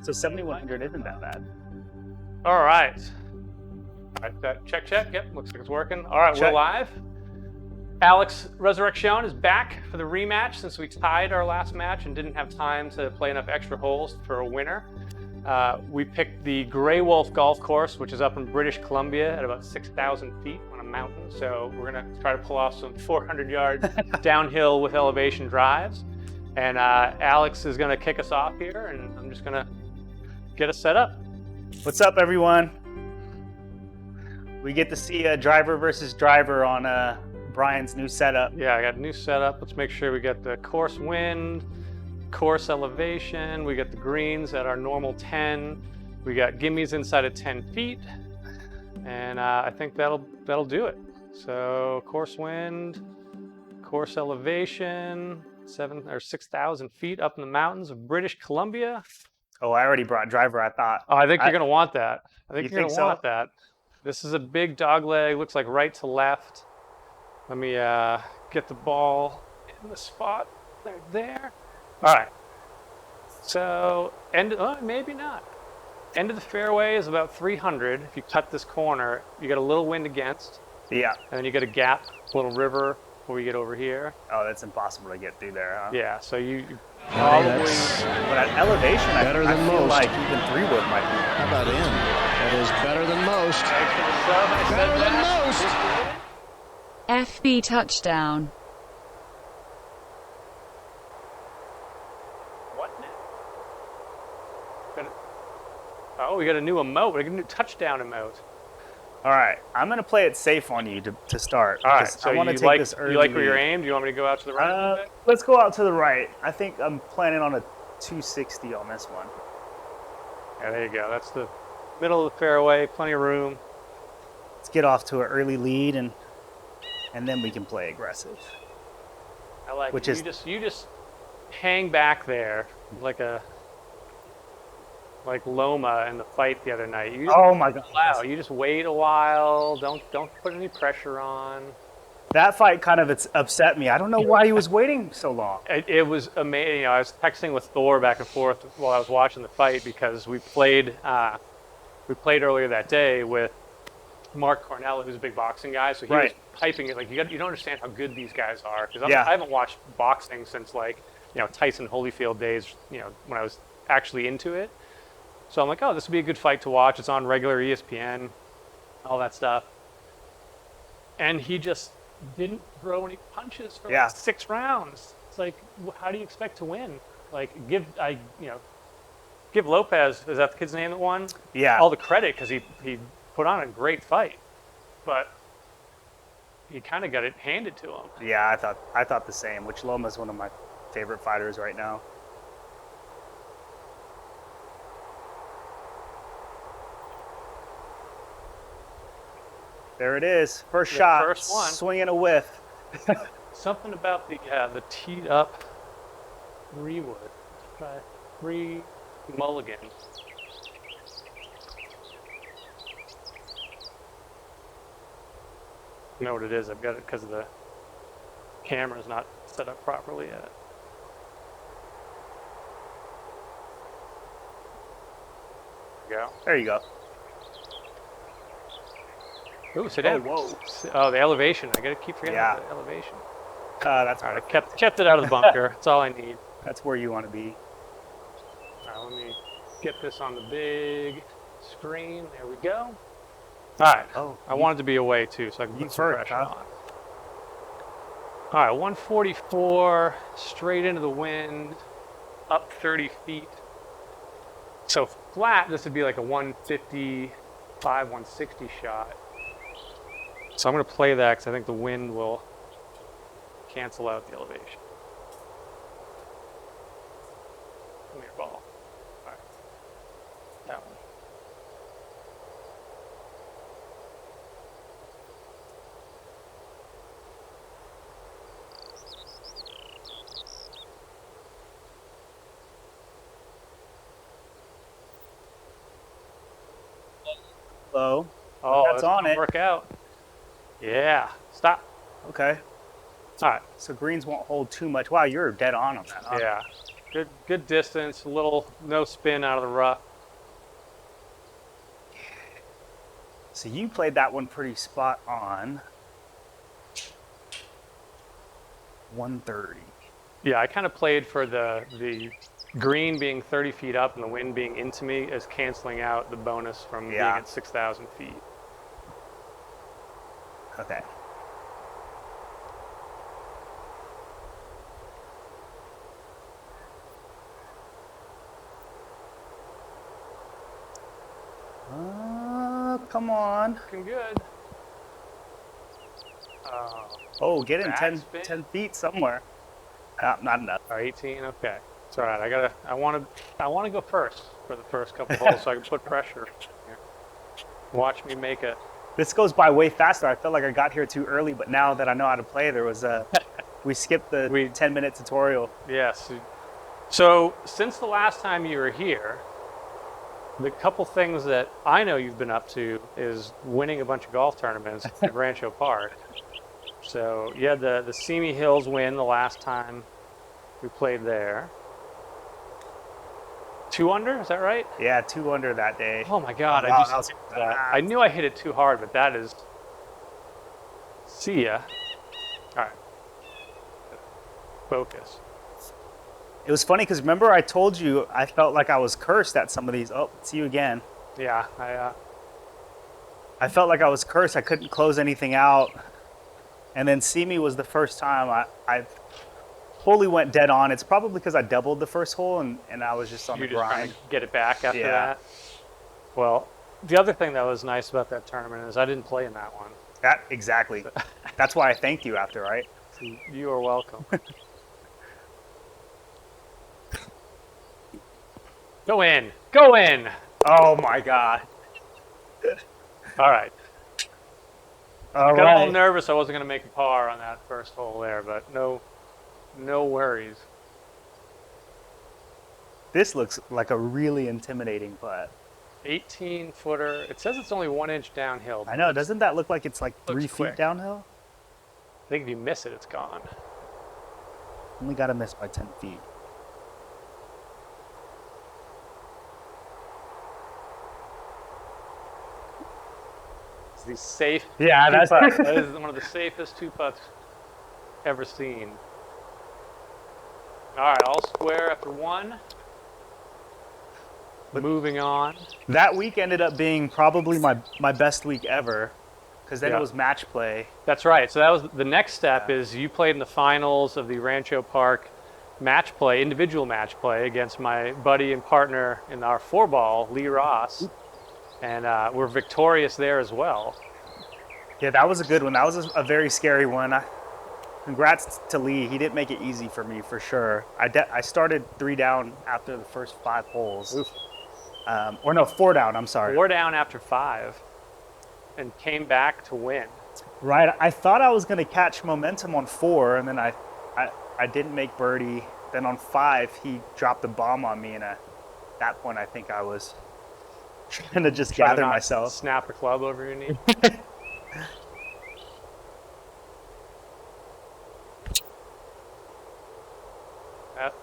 So 7,100 isn't that bad. All right. All right, check. Yep, looks like it's working. All right, Check. we're live. Alex Resurreccion is back for the rematch since we tied our last match and didn't have time to play enough extra holes for a winner. We picked the Greywolf golf course, which is up in British Columbia at about 6,000 feet on a mountain. So we're gonna try to pull off some 400-yard downhill with elevation drives. And Alex is gonna kick us off here, and I'm just gonna get us set up. What's up, everyone? We get to see a driver versus driver on Brian's new setup. Yeah, I got a new setup. Let's make sure we get the course wind, course elevation. We got the greens at our normal 10. We got gimmies inside of 10 feet. And I think that'll do it. So course wind, course elevation, 6,000 feet up in the mountains of British Columbia. Oh, I already brought driver, I thought. Oh, I think you're gonna want that. I think you're think gonna so? want that. This is a big dog leg, looks like right to left. Let me get the ball in the spot right there. All right. So maybe not. End of the fairway is about 300. If you cut this corner, you get a little wind against. Yeah. And then you get a gap, a little river before you get over here. Oh, that's impossible to get through there, huh? Yeah, so you probably... But at elevation, I feel like even 3-wood might be. How about in? That is better than most. Better than most. FB touchdown. What now? Oh, we got a new emote. We got a new touchdown emote. All right, I'm gonna play it safe on you to start. All right, so I want to you take this early. You like where you're aimed? Do you want me to go out to the right? A bit? Let's go out to the right. I think I'm planning on a 260 on this one. Yeah, there you go. That's the middle of the fairway. Plenty of room. Let's get off to an early lead, and then we can play aggressive. I like Which it. You just hang back there like Loma in the fight the other night. Oh my God! Wow, you just wait a while. Don't put any pressure on. That fight kind of upset me. I don't know why he was waiting so long. It was amazing. You know, I was texting with Thor back and forth while I was watching the fight because we played earlier that day with Mark Cornell, who's a big boxing guy. So he was hyping it like you don't understand how good these guys are because I haven't watched boxing since Tyson Holyfield days. When I was actually into it. So I'm like, oh, this would be a good fight to watch. It's on regular ESPN, all that stuff. And he just didn't throw any punches for like 6 rounds. It's like, how do you expect to win? Like, give Lopez, is that the kid's name that won? Yeah. All the credit because he put on a great fight, but he kind of got it handed to him. Yeah, I thought the same. Which Loma's one of my favorite fighters right now. There it is. First shot. First one. Swing and a whiff. Something about the teed up 3-wood. Try 3 mulligan. I know what it is. I've got it because the camera's not set up properly yet. There you go. Ooh, sit down. Whoa. Oh, the elevation. I gotta keep forgetting about the elevation. That's all right. I kept it out of the bunker. That's all I need. That's where you want to be. All right, let me get this on the big screen. There we go. All right. Oh, I wanted to be away too, so I can put some pressure on. All right, 144 straight into the wind, up 30 feet. So flat, this would be like a 155, 160 shot. So I'm going to play that because I think the wind will cancel out the elevation. Come here, ball. All right. That one. Low. Oh, that's on it. Work out. Yeah. Stop. Okay. All right. So greens won't hold too much. Wow, you're dead on that. Huh? Yeah. Good distance, a little no spin out of the rough. So you played that one pretty spot on. 130. Yeah, I kind of played for the green being 30 feet up and the wind being into me as canceling out the bonus from being at 6,000 feet. Okay. Come on. Looking good. Oh, get in 10 Backspin. feet somewhere. Not enough. 18. Okay, it's all right. I want to go first for the first couple holes so I can put pressure. Here. Watch me make a. This goes by way faster. I felt like I got here too early, but now that I know how to play, we skipped the 10-minute tutorial. Yes. So since the last time you were here, the couple things that I know you've been up to is winning a bunch of golf tournaments at Rancho Park. So you had the Simi Hills win the last time we played there. 2 under, is that right? Yeah, 2 under that day. Oh my God! Wow, I knew I hit it too hard, but that is. See ya. All right. Focus. It was funny because remember I told you I felt like I was cursed at some of these. Oh, see you again. Yeah, I felt like I was cursed. I couldn't close anything out. And then Simi was the first time I fully went dead on. It's probably because I doubled the first hole and I was just on the You're just trying grind. to get it back after Yeah. that. Well, the other thing that was nice about that tournament is I didn't play in that one. Exactly. That's why I thanked you after, right? So you are welcome. Go in. Go in. Oh my God. All right. All Got a little right. nervous I wasn't going to make a par on that first hole there, but no worries. This looks like a really intimidating putt. 18-footer. It says it's only 1 inch downhill. I know. Doesn't that look like it's like 3 Looks feet quick. downhill? I think if you miss it, it's gone. Only got to miss by 10 feet. It's the safe. Yeah, two that's putts. That is one of the safest 2 putts ever seen. All right, all square after 1. Moving on. That week ended up being probably my best week ever, because then Yeah. it was match play. That's right. So that was the next step. Is you played in the finals of the Rancho Park match play, individual match play against my buddy and partner in our 4-ball, Lee Ross, and we're victorious there as well. Yeah, that was a good one. That was a very scary one. Congrats to Lee. He didn't make it easy for me, for sure. I started 3 down after the first 5 holes. Or no, 4 down, I'm sorry. 4 down after 5 and came back to win. Right. I thought I was going to catch momentum on 4, and then I didn't make birdie. Then on 5, he dropped a bomb on me, and at that point, I think I was trying to just Try to gather not myself. Snap a club over your knee.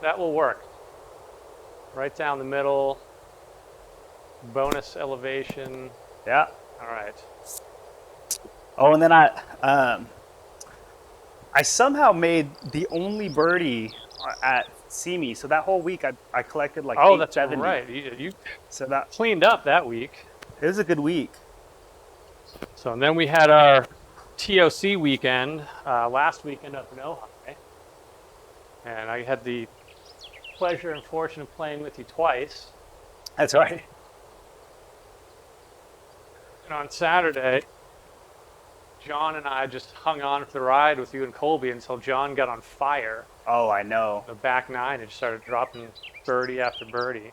That will work. Right down the middle. Bonus elevation. Yeah. All right. Oh, and then I somehow made the only birdie at Simi. So that whole week I collected like Oh, that's 870. right. You So that cleaned up that week. it was a good week. So and then we had our TOC weekend last weekend up in Ojai. And I had the pleasure and fortune of playing with you twice. That's right. And on Saturday, John and I just hung on for the ride with you and Colby until John got on fire. Oh, I know. The back 9 and just started dropping birdie after birdie.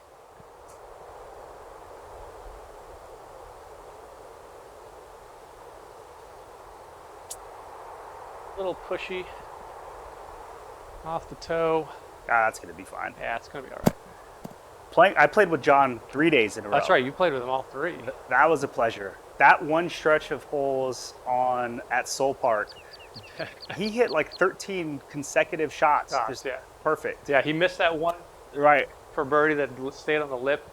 A little pushy off the toe. Ah, that's gonna be fine. Yeah, it's going to be all right. I played with John 3 days in a row. That's right. You played with them all 3. That was a pleasure. That one stretch of holes at Soul Park, he hit like 13 consecutive shots. Ah, Just yeah. perfect. Yeah, he missed that one Right. for birdie that stayed on the lip.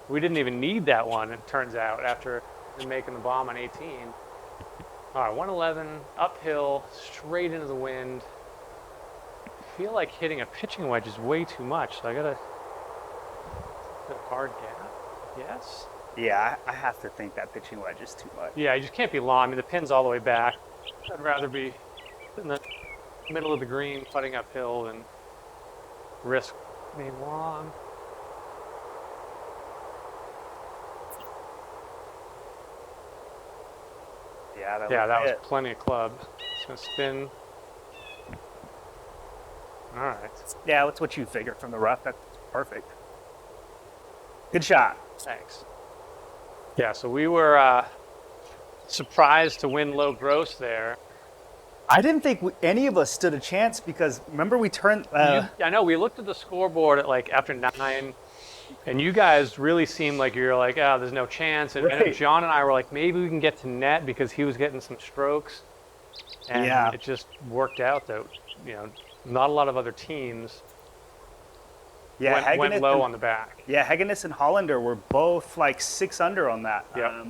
We didn't even need that one, it turns out, after making the bomb on 18. All right, 111, uphill, straight into the wind. I feel like hitting a pitching wedge is way too much, so I gotta hit a hard gap. Yes? Yeah, I have to think that pitching wedge is too much. Yeah, you just can't be long. I mean, the pin's all the way back. I'd rather be in the middle of the green, putting uphill, than risk being long. Yeah, That was it. plenty of club. It's gonna spin. All right. Yeah, that's what you figured from the rough. That's perfect. Good shot. Thanks. Yeah, so we were surprised to win low gross there. I didn't think any of us stood a chance because remember we turned. I know we looked at the scoreboard at like after 9, and you guys really seemed like you're like, oh, there's no chance. And Right. John and I were like, maybe we can get to net because he was getting some strokes, and Yeah. it just worked out that not a lot of other teams yeah, went low on the back. Yeah, Hageness and Hollander were both like 6 under on that. Yep.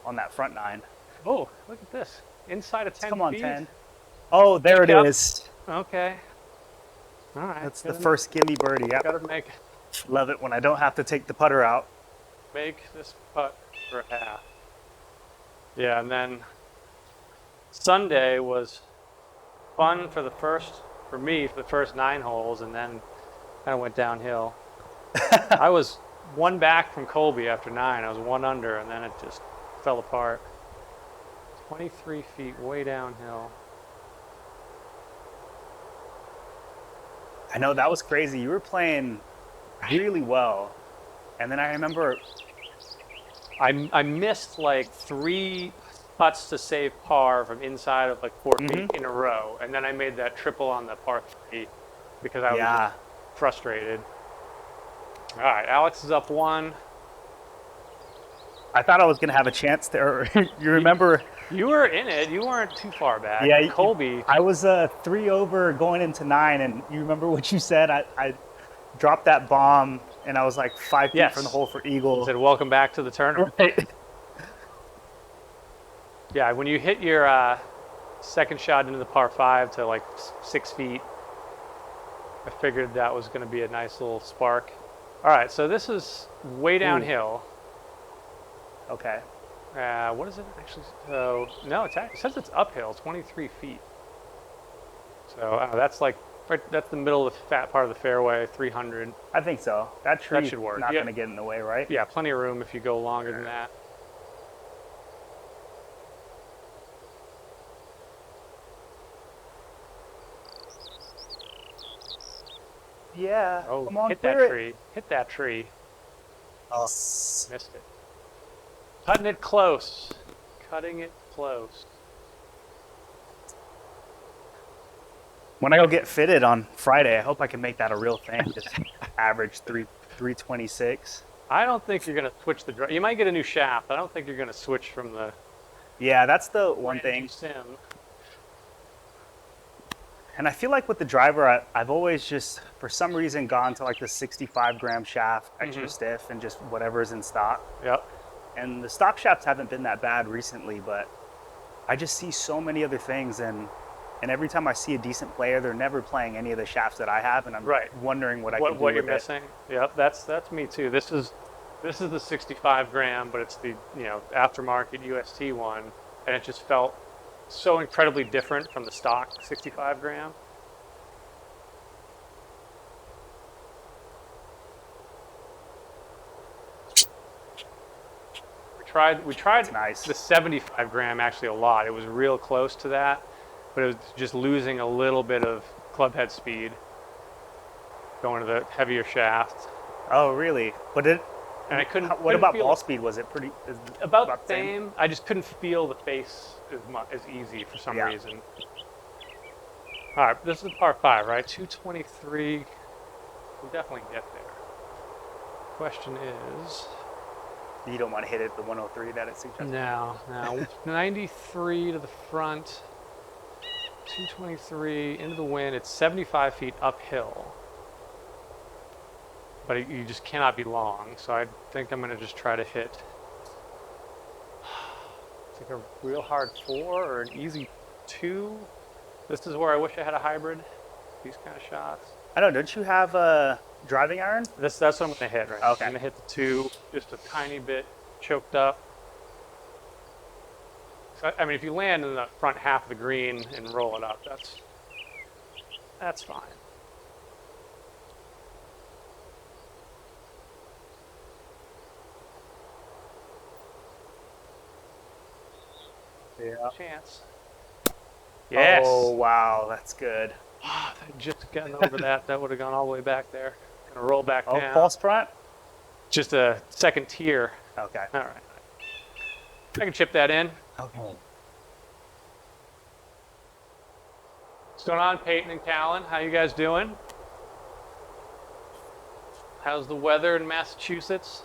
On that front 9. Oh, look at this! Inside of 10 Come on, feet. 10. Oh, there it Yep. is. Okay. All right. That's the first gimme birdie. Yep. Gotta make Love it when I don't have to take the putter out. this putt for a half. Yeah, and then Sunday was fun for me for the first 9 holes, and then kind of went downhill. I was 1 back from Colby after 9. I was 1 under, and then it just fell apart. 23 feet way downhill. I know that was crazy. You were playing really well, and then I remember. I missed like 3 putts to save par from inside of like 4 feet in a row, and then I made that triple on the par 3 because I was Yeah. frustrated. All right, Alex is up 1. I thought I was gonna have a chance there. You remember? You were in it. You weren't too far back. Yeah, Colby. I was 3 over going into 9, and you remember what you said? I dropped that bomb, and I was like 5 feet Yes. from the hole for eagle. Said, "Welcome back to the tournament." Right. Yeah, when you hit your second shot into the par 5 to like 6 feet, I figured that was going to be a nice little spark. All right, so this is way downhill. Okay. What is it actually? So no, it says it's uphill, 23 feet. So that's like that's the middle of the fat part of the fairway, 300. I think so. That tree should work. not Yeah. gonna get in the way, right? Yeah, plenty of room if you go longer than that. Yeah. Oh, Come on, hit clear that it. tree. Hit that tree. Oh. Missed it. Cutting it close. Cutting it close. When I go get fitted on Friday, I hope I can make that a real thing. Just average 326. I don't think you're going to switch the drive. You might get a new shaft. I don't think you're going to switch from the Yeah, that's the one thing. Sim. And I feel like with the driver, I've always just, for some reason, gone to like the 65 gram shaft, extra stiff, and just whatever's in stock. Yep. And the stock shafts haven't been that bad recently, but I just see so many other things. And every time I see a decent player, they're never playing any of the shafts that I have, and I'm wondering what I can do What you're with it. missing? Yep, that's me too. This is the 65 gram, but it's the aftermarket UST one, and it just felt so incredibly different from the stock 65 gram. We tried Nice. the 75 gram actually a lot. It was real close to that, but it was just losing a little bit of club head speed going to the heavier shaft. Oh, really? But it. And I couldn't. What couldn't about feel ball it. speed? Was it pretty? About the same. I just couldn't feel the face as easy for some Yeah. reason. All right, this is par 5, right? 223. We'll definitely get there. Question is. You don't want to hit it the 103 that it suggests. No. 93 to the front. 223 into the wind. It's 75 feet uphill. but you just cannot be long. So I think I'm going to just try to hit like a real hard 4 or an easy 2. This is where I wish I had a hybrid. These kind of shots. I don't know. Don't you have a driving iron? That's what I'm going to hit right now. Okay. I'm going to hit the 2, just a tiny bit choked up. So, I mean, if you land in the front half of the green and roll it up, that's fine. Yeah. Chance. Yes. Oh, wow. That's good. If I'd just gotten over that, that would have gone all the way back there. Gonna roll back Oh, down. false front? Just a second tier. Okay. All right. I can chip that in. Okay. What's going on, Peyton and Callan? How you guys doing? How's the weather in Massachusetts?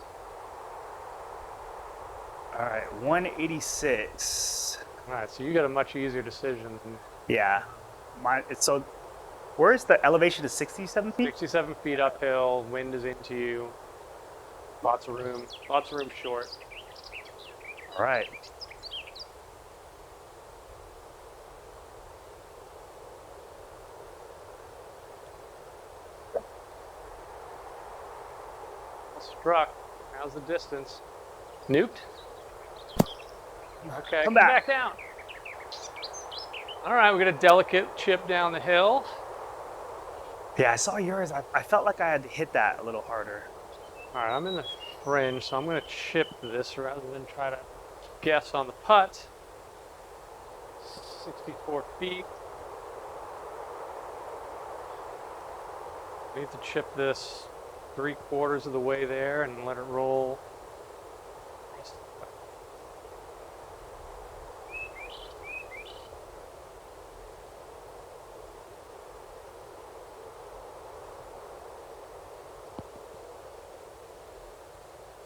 All right. 186. All right, so you got a much easier decision. Yeah. So, where's the elevation? Is 67 feet? 67 feet uphill, wind is into you. Lots of room short. All right. Struck. How's the distance? Nuked? Okay, Come back down. All right, we got a delicate chip down the hill. Yeah, I saw yours. I felt like I had to hit that a little harder. All right, I'm in the fringe, so I'm going to chip this rather than try to guess on the putt. 64 feet. I need to chip this 3/4 of the way there and let it roll.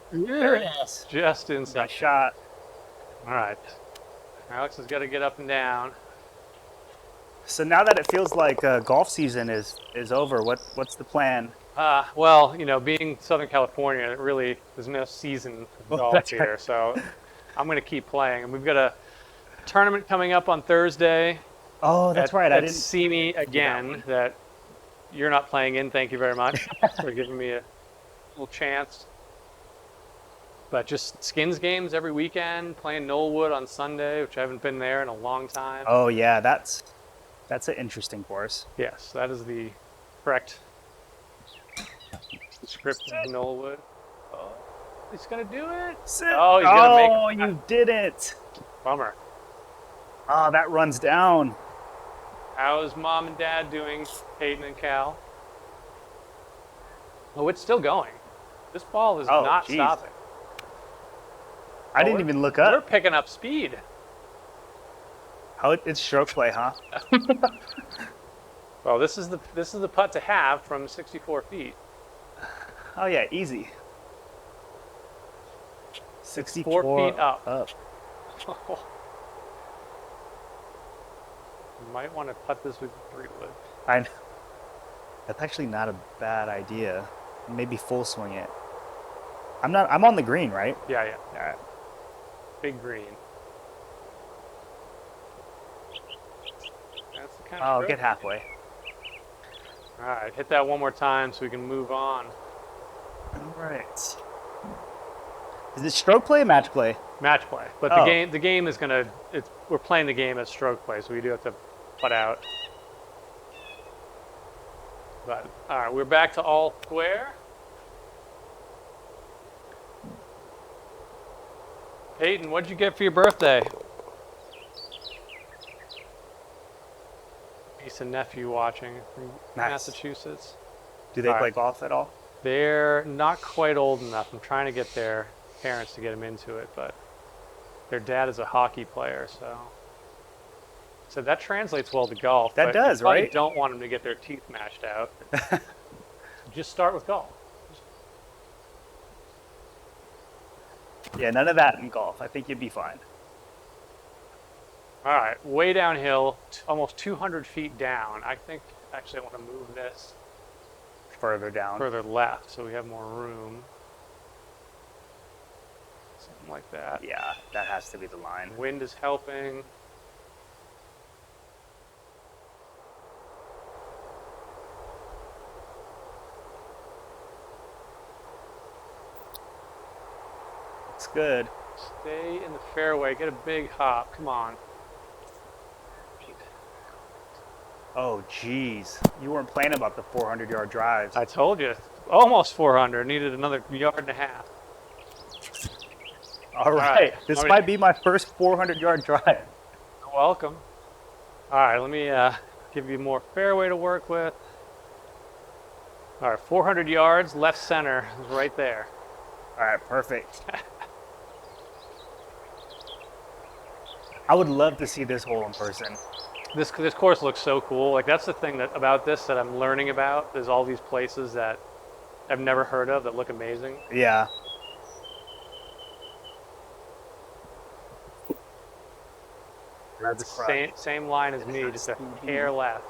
There it is. Just inside. Nice shot. All right. Alex has got to get up and down. So now that it feels like golf season is over, what's the plan? Well, you know, being Southern California, it really there's no season of golf that's here, so I'm going to keep playing. And we've got a tournament coming up on Thursday. Oh, that's right. I didn't see me again. That you're not playing in. Thank you very much for giving me a little chance. But just skins games every weekend. Playing Knollwood on Sunday, which I haven't been there in a long time. Oh yeah, that's an interesting course. Yes, that is the correct description of Knollwood. Oh, he's gonna do it. Oh, he's gonna make. Oh, you didn't. Bummer. Oh, that runs down. How is mom and dad doing, Peyton and Cal? Oh, it's still going. This ball is not geez. stopping. I didn't even look up. We're picking up speed. Oh, it's stroke play, huh? Well, this is the putt to have from 64 feet. Oh yeah, easy. 64 feet up. You might want to putt this with 3-wood. I know. That's actually not a bad idea. Maybe full swing it. I'm on the green, right? Yeah. All right. Big green. That's the kind of Oh, stroke. get halfway. All right, hit that one more time so we can move on. All right. Is it stroke play or match play? Match play, but the game is gonna. We're playing the game as stroke play, so we do have to putt out. But all right, we're back to all square. Peyton, what'd you get for your birthday? Niece and nephew watching from Nice. Massachusetts. Do they All play right. golf at all? They're not quite old enough. I'm trying to get their parents to get them into it, but their dad is a hockey player, so that translates well to golf. That but does, you probably right? Don't want them to get their teeth mashed out. Just start with golf. Yeah, none of that in golf. I think you'd be fine. All right, way downhill, almost 200 feet down. I think actually I want to move this. further down. further left, so we have more room. Something like that. Yeah, that has to be the line. Wind is helping. It's good. Stay in the fairway. Get a big hop. Come on. Oh, jeez. You weren't playing about the 400-yard drives. I told you. Almost 400. Needed another yard and a half. All right. This might be my first 400-yard drive. You're welcome. All right, let me give you more fairway to work with. All right, 400 yards, left center is right there. All right, perfect. I would love to see this hole in person. This course looks so cool. Like, that's the thing about this that I'm learning about. There's all these places that I've never heard of that look amazing. Yeah. The same line as me, just a hair left.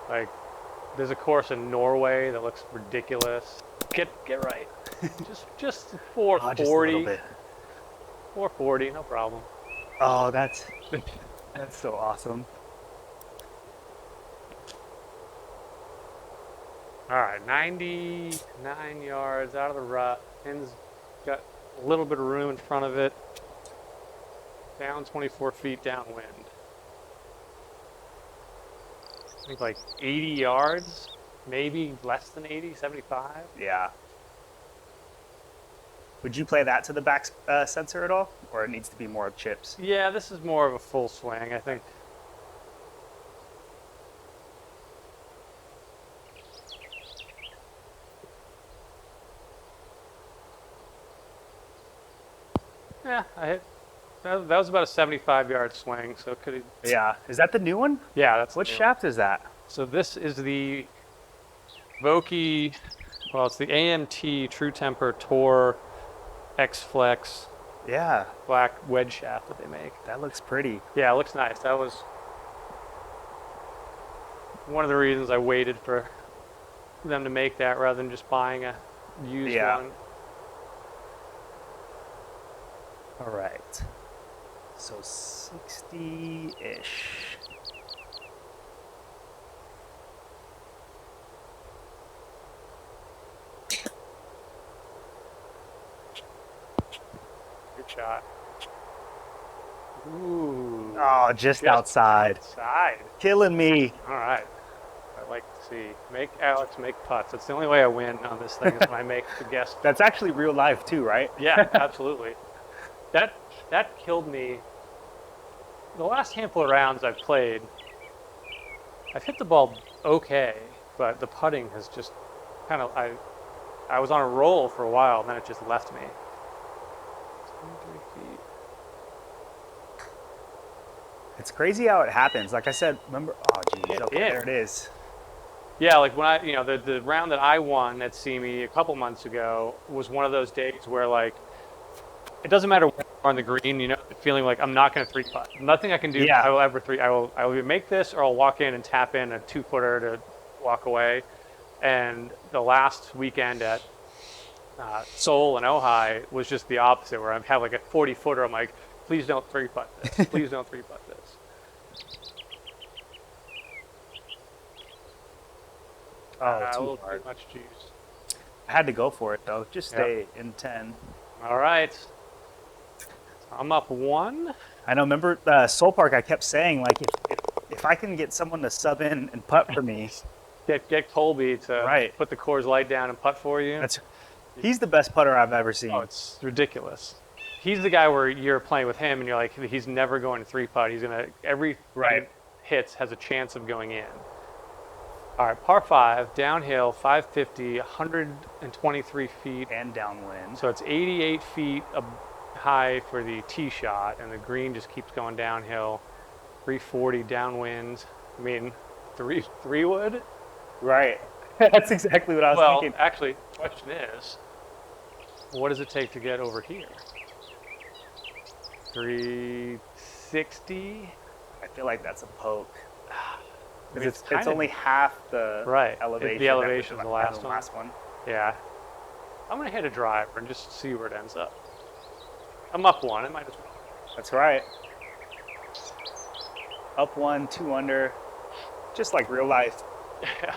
Like, there's a course in Norway that looks ridiculous. Get right. just 440. Just a little bit. 440, no problem. Oh, that's so awesome. All right, 99 yards out of the rough. Pin's got a little bit of room in front of it. Down 24 feet downwind. I think like 80 yards, maybe less than 80, 75. Yeah. Would you play that to the back sensor at all? Or it needs to be more of chips? Yeah, this is more of a full swing, I think. Yeah, I hit. That was about a 75-yard swing, so it could. Yeah. Is that the new one? Yeah, that's What the new shaft is that? So this is the Vokey, well, it's the AMT True Temper Tour X-Flex Yeah. black wedge shaft that they make. That looks pretty. Yeah, it looks nice. That was one of the reasons I waited for them to make that rather than just buying a used one. All right. So 60-ish. Good shot. Ooh. Oh, just outside. Outside. Killing me. All right. I like to see. Make Alex make putts. That's the only way I win on this thing is when I make the guest. That's actually real life too, right? Yeah, absolutely. That killed me. The last handful of rounds I've played, I've hit the ball okay, but the putting has just kind of, I was on a roll for a while, and then it just left me. 23 feet. It's crazy how it happens. Like I said, remember? Oh, geez. Okay, there it is. Yeah, like when the round that I won at SEMI a couple months ago was one of those days where, like, it doesn't matter where you are on the green, feeling like I'm not going to 3-putt. Nothing I can do. Yeah. I will ever I will either make this or I'll walk in and tap in a 2-footer to walk away. And the last weekend at Seoul and Ojai was just the opposite, where I have like a 40-footer. I'm like, please don't 3-putt this. Please don't 3-putt this. Oh, A too little hard. too much juice. I had to go for it though. Just stay in 10. All right. I'm up 1. I know. Remember Soul Park? I kept saying, like, if I can get someone to sub in and putt for me, Get Colby to Right. put the Coors Light down and putt for you. he's the best putter I've ever seen. Oh, it's ridiculous. He's the guy where you're playing with him and you're like, he's never going to 3-putt. He's gonna every Right. hits has a chance of going in. All right, par 5, downhill, 550, 123 feet. And downwind. So it's 88 feet high for the tee shot, and the green just keeps going downhill. 340 downwind. I mean, three wood. Right. That's exactly what I was thinking. Well, actually, the question is, what does it take to get over here? 360. I feel like that's a poke. 'Cause it's only half the right. elevation. The elevation that is was the last one. Yeah. I'm gonna hit a driver and just see where it ends up. I'm up one. It might as well. That's right. Up 1, 2 under, just like real life. Yeah.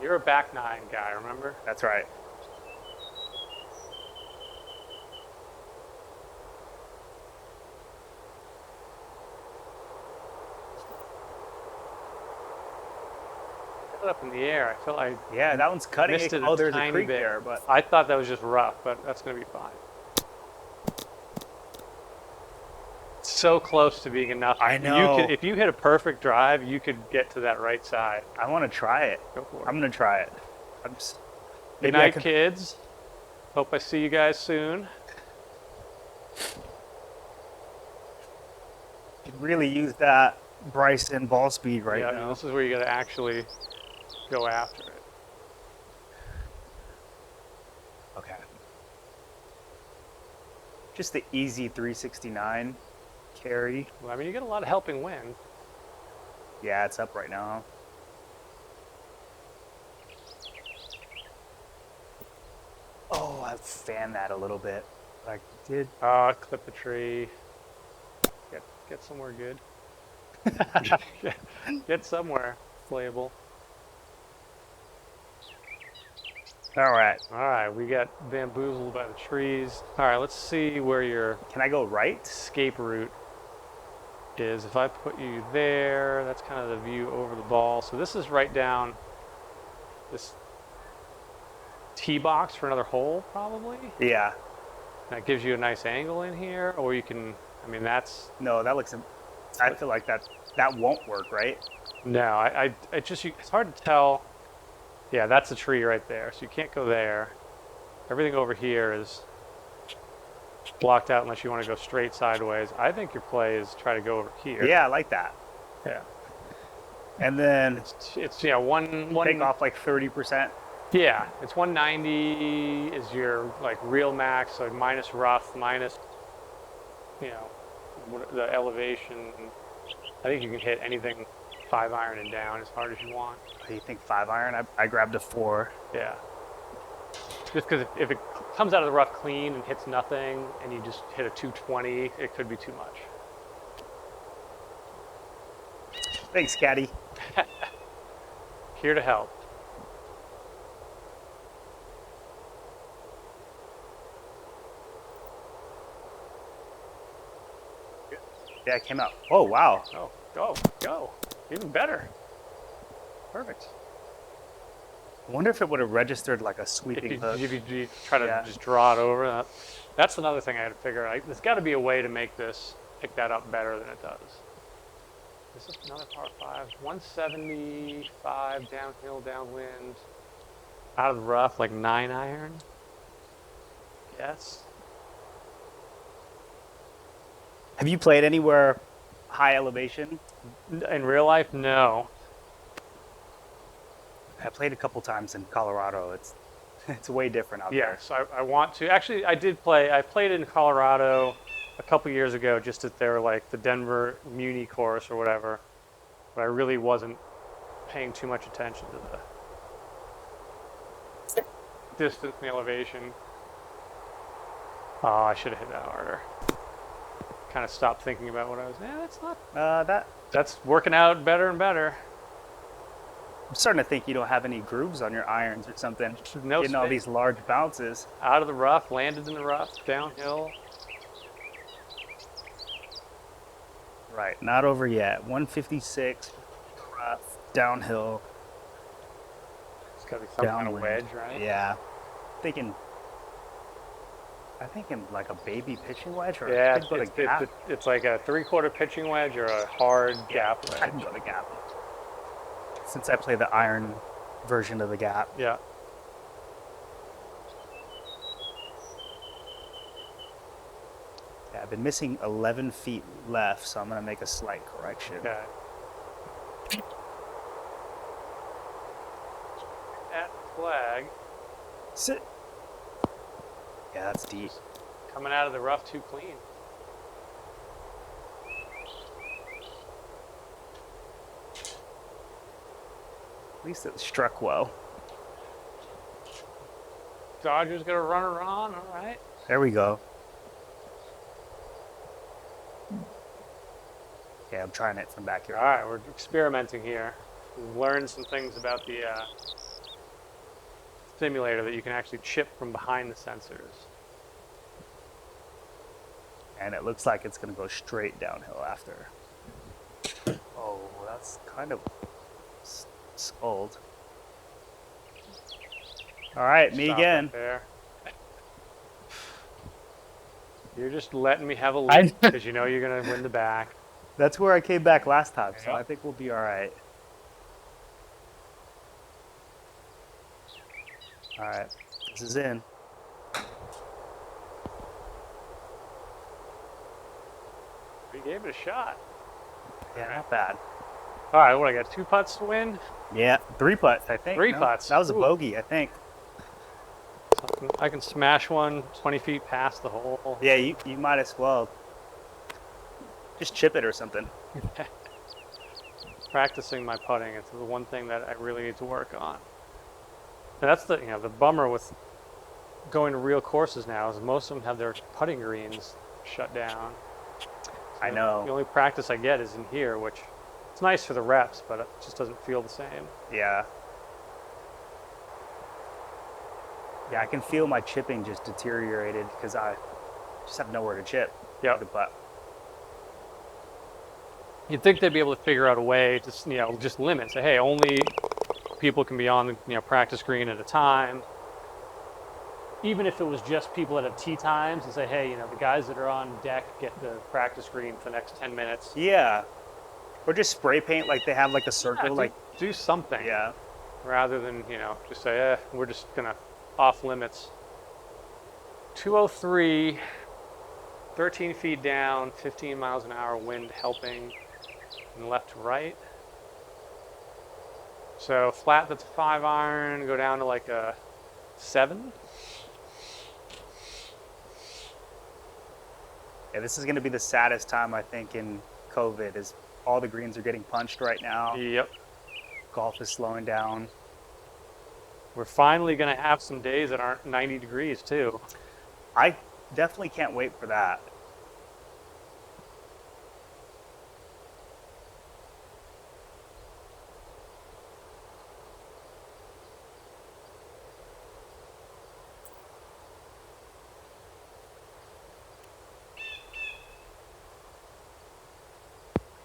You're a back nine guy, remember? That's right. Put it up in the air. I feel like Yeah, that one's cutting missed it. it Oh, there's a tiny creek bit. there, but I thought that was just rough, but that's gonna be fine. So close to being enough. I know. If you hit a perfect drive, you could get to that right side. I want to try it. Go for it. I'm gonna try it. I'm just, Good maybe I night, can. kids. Hope I see you guys soon. Could really use that Bryson ball speed right Yeah, now. this is where you got to actually go after it. Okay. Just the easy 369 carry. Well, I mean, you get a lot of helping wind. Yeah, it's up right now. Oh, I fanned that a little bit. I did. Clip the tree. Get somewhere good. Get somewhere playable. All right. All right, we got bamboozled by the trees. All right, let's see where your Can I go right? escape route is. If I put you there, that's kind of the view over the ball. So this is right down this tee box for another hole, probably. Yeah. That gives you a nice angle in here, or you can. I mean, that's No, that looks. I feel like that won't work, right? no. I just it's hard to tell. Yeah, that's a tree right there, so you can't go there. Everything over here is blocked out unless you want to go straight sideways. I think your play is try to go over here. Yeah, I like that. Yeah. And then It's yeah, one take off like 30%. Yeah, it's 190 is your like real max, so minus rough, minus, you know, the elevation. I think you can hit anything 5-iron and down as hard as you want. Do you think 5-iron? I grabbed a 4. Yeah. Just because if it comes out of the rough clean and hits nothing, and you just hit a 220, it could be too much. Thanks, Caddy. Here to help. Yeah, it came out. Oh, wow. Oh, go. Even better. Perfect. I wonder if it would have registered like a sweeping hook. If you try to Yeah. just draw it over, that's another thing I had to figure out. There's got to be a way to make this pick that up better than it does. This is another par 5. 175 downhill, downwind. Out of the rough, like 9-iron. Yes. Have you played anywhere high elevation? In real life, no. I played a couple times in Colorado. It's way different out there. Yes, I want to. Actually, I did play. I played in Colorado a couple years ago, just at their like the Denver Muni course or whatever. But I really wasn't paying too much attention to the distance and the elevation. Oh, I should have hit that harder. Kind of stopped thinking about what I was. That's not. That's working out better and better. I'm starting to think you don't have any grooves on your irons or something. No Getting all spin. these large bounces. Out of the rough, landed in the rough, downhill. Right, not over yet. 156, rough, downhill. It's got to be some kind of Downwind. wedge, right? Yeah. I think in like a baby pitching wedge or Yeah, a big foot of gap. it's like a 3/4 pitching wedge or a hard gap I wedge. can go to gap. Since I play the iron version of the gap. Yeah. Yeah, I've been missing 11 feet left, so I'm going to make a slight correction. Okay. At flag, Sit. Yeah, that's deep. coming out of the rough too clean. At least it struck well. Dodger's gonna run her on. All right. There we go. Yeah, I'm trying it from back here. All right, we're experimenting here. We've learned some things about the simulator that you can actually chip from behind the sensors. And it looks like it's going to go straight downhill after. Oh, that's kind of sculled. All right, me Stop again. right there. You're just letting me have a lead because you know you're going to win the back. That's where I came back last time, so Yep. I think we'll be all right. All right, this is in. We gave it a shot. Yeah, not bad. All right, what, I got 2 putts to win? Yeah, 3 putts, I think. 3 no? putts. That was a Ooh. bogey, I think. I can smash one 20 feet past the hole. Yeah, you might as well just chip it or something. Practicing my putting, it's the one thing that I really need to work on. And that's the the bummer with going to real courses now is most of them have their putting greens shut down. I The know. only practice I get is in here, which it's nice for the reps, but it just doesn't feel the same. Yeah. Yeah, I can feel my chipping just deteriorated because I just have nowhere to chip. Yep. The putt. You'd think they'd be able to figure out a way to just limit. Say, hey, only people can be on the practice green at a time. Even if it was just people that have tee times, and say, hey, the guys that are on deck get the practice green for the next 10 minutes. Yeah. Or just spray paint like they have like a circle. Yeah, do something. Yeah. Rather than just say, we're just gonna off limits. 203, 13 feet down, 15 miles an hour wind helping, and left to right. So flat, that's a 5 iron. Go down to like a 7. Yeah, this is going to be the saddest time, I think, in COVID, is all the greens are getting punched right now. Yep. Golf is slowing down. We're finally gonna have some days that aren't 90 degrees too. I definitely can't wait for that.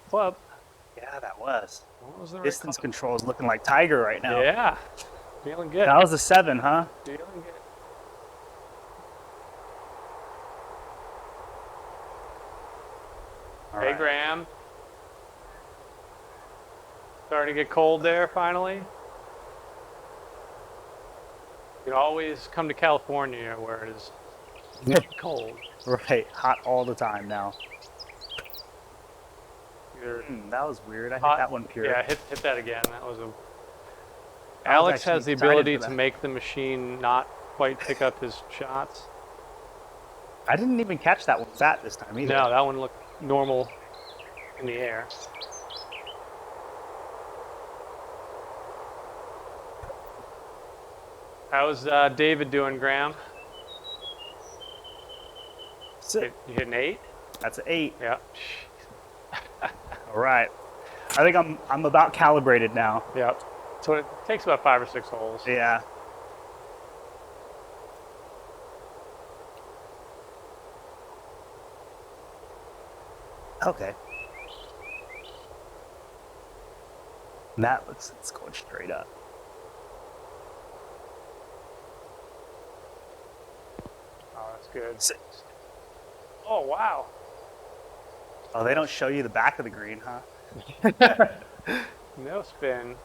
Club. Yeah, that was. What was the right Distance club? control is looking like Tiger right now. Yeah. Feeling good. That was a 7, huh? Feeling good. All Hey, right. Graham. Starting to get cold there finally. You can always come to California where it is cold. Right, hot all the time now. Either That was weird. I hit hot- that one pure. Yeah, hit that again. That was a. I was Alex has actually the excited ability for to that. make the machine not quite pick up his shots. I didn't even catch that one fat this time either. No, that one looked normal in the air. How's David doing, Graham? So, You hit an 8? that's an 8. Yeah. All right. I think I'm about calibrated now. Yeah. So it takes about 5 or 6 holes. Yeah. Okay. And that looks, it's going straight up. Oh, that's good. 6. Oh, wow. Oh, they don't show you the back of the green, huh? No spin.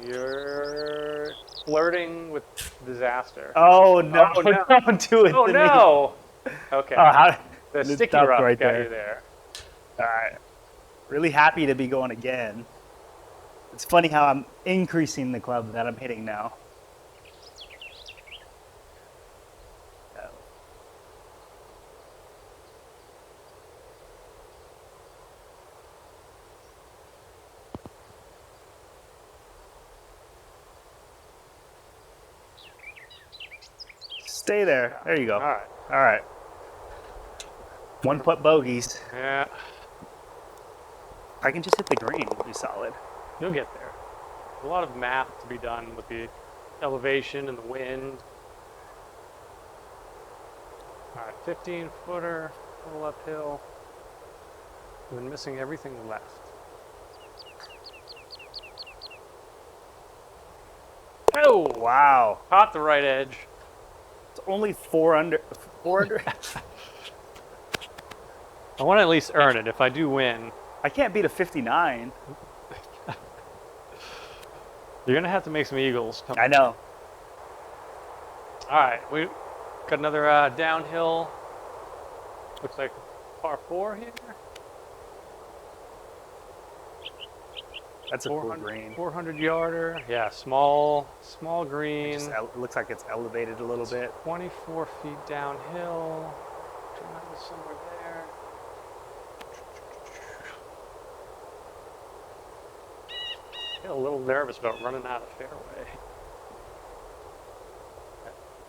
You're flirting with disaster. Oh no! Oh, no. Don't do it Oh, to no. Okay. Me. Oh, how, The it's sticky ducked rough right got there. you there. All right. Really happy to be going again. It's funny how I'm increasing the club that I'm hitting now. Oh. Stay there. There you go. All right. All right. 1-putt bogeys. Yeah, If I can just hit the green, it'll be solid. you'll get there. A lot of math to be done with the elevation and the wind. All right, 15-footer, a little uphill. We've been missing everything left. Oh, Wow. caught the right edge. It's only 4 under. 4 under. I want to at least earn it if I do win. I can't beat a 59. You're going to have to make some eagles. I know. All right, we got another downhill. Looks like par 4 here. That's a cool green. 400 yarder. Yeah, small green. It looks like it's elevated a little bit. 24 feet downhill. Drive somewhere there. I feel a little nervous about running out of fairway.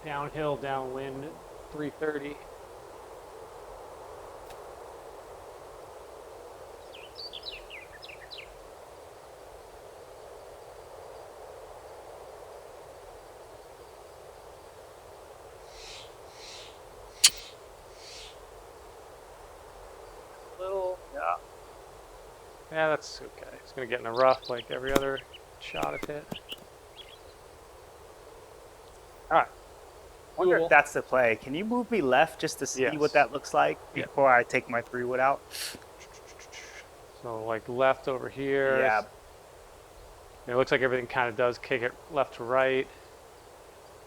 Downhill, downwind, 330. Yeah, that's okay. It's going to get in a rough like every other shot I've hit. All right. I wonder if that's the play. Can you move me left just to see Yes. what that looks like before I take my 3-wood out? So like left over here. Yeah. It looks like everything kind of does kick it left to right.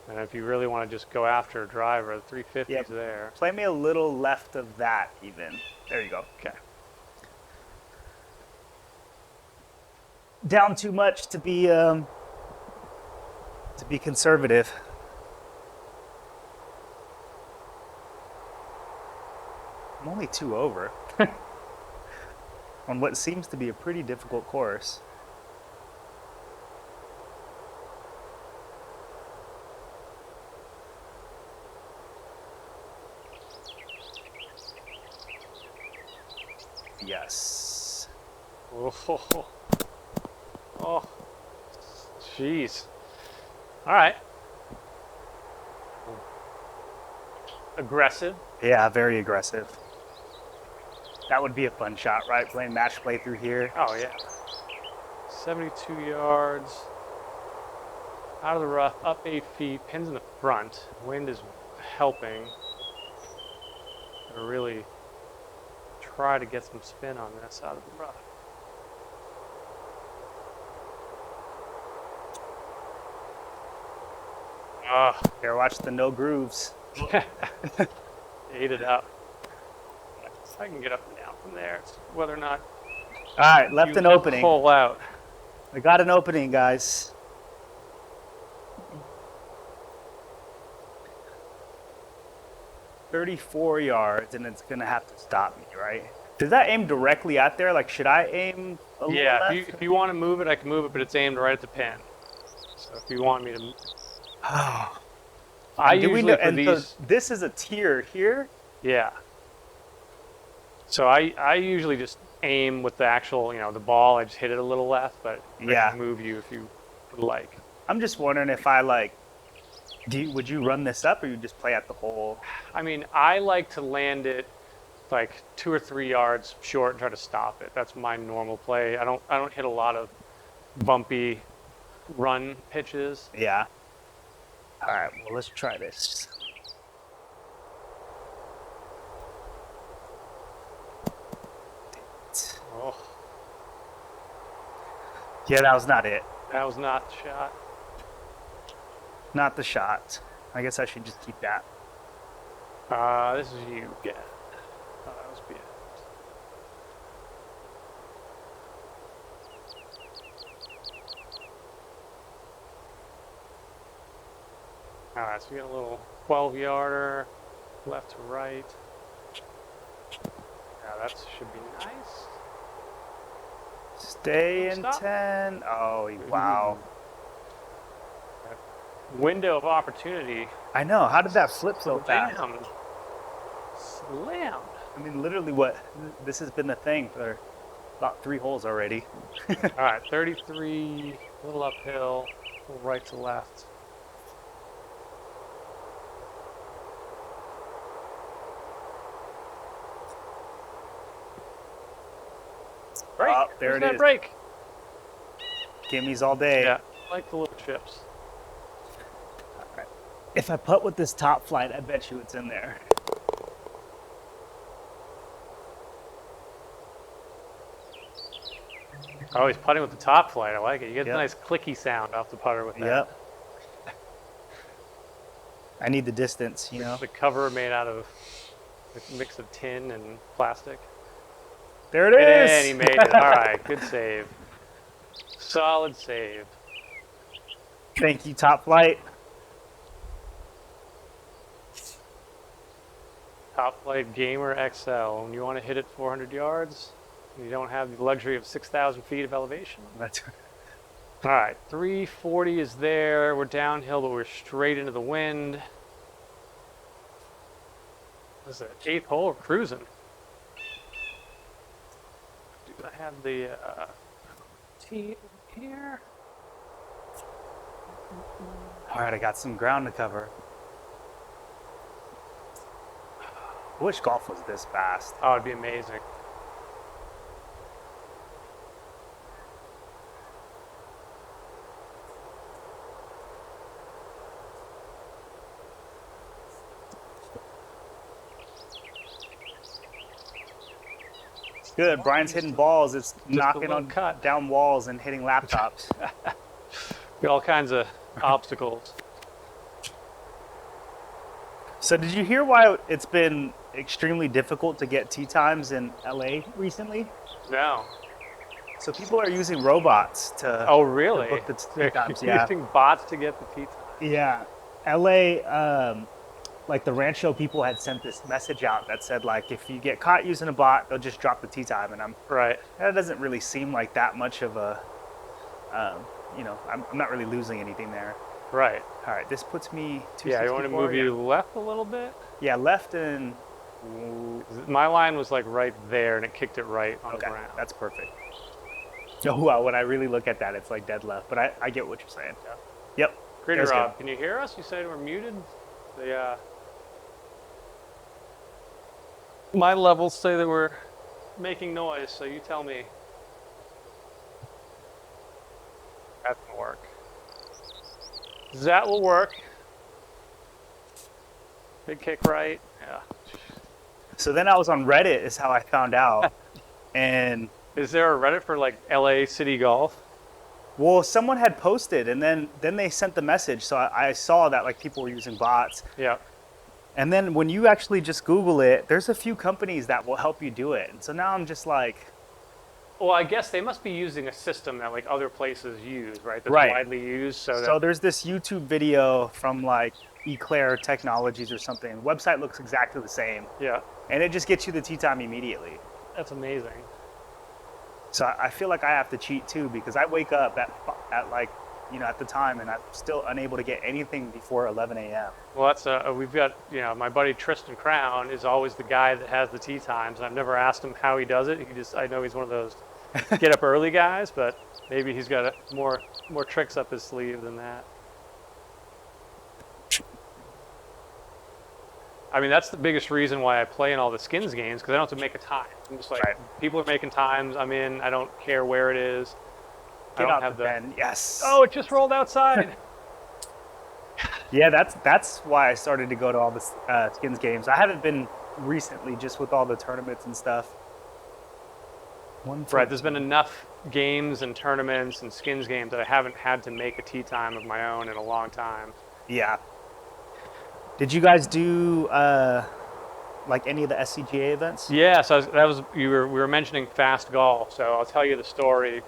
And if you really want to just go after a driver, the 350 is there. Play me a little left of that even. There you go. Okay. Down too much to be conservative. I'm only 2 over on what seems to be a pretty difficult course. Yes. Oh, oh, jeez. All right. Aggressive. Yeah, very aggressive. That would be a fun shot, right? Playing match play through here. Oh, yeah. 72 yards. Out of the rough, up 8 feet, pins in the front. Wind is helping. Gotta really try to get some spin on this out of the rough. Here, watch the no grooves. Ate it up. I can get up and down from there. It's whether or not All right, left you an opening. pull out. I got an opening, guys. "34 yards, and it's gonna have to stop me, right? Does that aim directly out there? Like, should I aim a little Yeah, left? if you want to move it, I can move it, but it's aimed right at the pin. So if you want me to, I Do we usually know? for And these, this is a tier here. yeah. So I usually just aim with the actual, the ball. I just hit it a little left, but I Yeah. can move you if you would like. I'm just wondering if I would you run this up, or you just play at the hole? I mean, I like to land it like 2 or 3 yards short and try to stop it. That's my normal play. I don't hit a lot of bumpy run pitches. Yeah. All right. Well, let's try this. Oh, Yeah, that was not it. that was not the shot. Not the shot. I guess I should just keep that. This is you. Yeah. Oh, that was beautiful. All right, so we got a little 12-yarder, left to right. Yeah, that should be nice. Stay in Stop. 10. Oh, wow. window of opportunity. I know. How did that flip so fast? Slammed. Slammed. I mean, literally, this has been the thing for about 3 holes already. All right, 33, a little uphill, a little right to left. Break. There Where's it that is. break? Gimmies all day. Yeah, I like the little chips. If I putt with this top flight, I bet you it's in there. Oh, he's putting with the top flight. I like it. You get Yep. a nice clicky sound off the putter with that. Yep. I need the distance, you know. The cover made out of a mix of tin and plastic. There it is. And he made it. All right, good save. Solid save. Thank you, top flight. Top Flight Gamer XL. When you want to hit it 400 yards, you don't have the luxury of 6,000 feet of elevation. That's All right, 340 is there. We're downhill, but we're straight into the wind. This is it, 8th hole. We're cruising. Do I have the tee here? all right. I got some ground to cover. I wish golf was this fast. Oh, it'd be amazing. Good. Brian's hitting balls. It's knocking little on cut. down walls and hitting laptops. Got all kinds of obstacles. So did you hear why it's been extremely difficult to get tee times in LA recently? No. So people are using robots to Oh, really? book the tee They're times. Yeah. using bots to get the tee time. Yeah. LA, like the Rancho people had sent this message out that said, like, if you get caught using a bot, they'll just drop the tee time. And Right. that doesn't really seem like that much of a, you know, I'm not really losing anything there. Right. All right, this puts me 264. Yeah, you want to move you left a little bit? Yeah, left and, My line was like right there, and it kicked it right on the okay, ground. that's perfect. Oh, wow, when I really look at that, it's like dead left, but I get what you're saying. Yeah. Yep. Pretty There's Rob, good. can you hear us? You said we're muted. My levels say that we're making noise, so you tell me. That won't work. That will work. Big kick right. Yeah. So then I was on Reddit is how I found out. And Is there a Reddit for like LA City Golf? well, someone had posted and then they sent the message. So I saw that like people were using bots. Yeah. And then when you actually just Google it, there's a few companies that will help you do it. And so now I'm just like, Well, I guess they must be using a system that like other places use, right? That's Right. widely used. So, so there's this YouTube video from like Eclair Technologies or something. The website looks exactly the same. yeah, And it just gets you the tee time immediately. that's amazing. So I feel like I have to cheat too because I wake up at like, you know, at the time and I'm still unable to get anything before 11 a.m. Well, that's we've got, you know, my buddy Tristan Crown is always the guy that has the tee times. I've never asked him how he does it. I know he's one of those get up early guys, but maybe he's got more tricks up his sleeve than that. I mean, that's the biggest reason why I play in all the skins games, because I don't have to make a time. I'm just like, Right. people are making times. I'm in. I don't care where it is. I Get don't out have the bend. Yes. Oh, it just rolled outside. Yeah, that's why I started to go to all the skins games. I haven't been recently just with all the tournaments and stuff. Right, there's been enough games and tournaments and skins games that I haven't had to make a tee time of my own in a long time. Yeah. Did you guys do like any of the SCGA events? Yeah, so we were mentioning fast golf, so I'll tell you the story.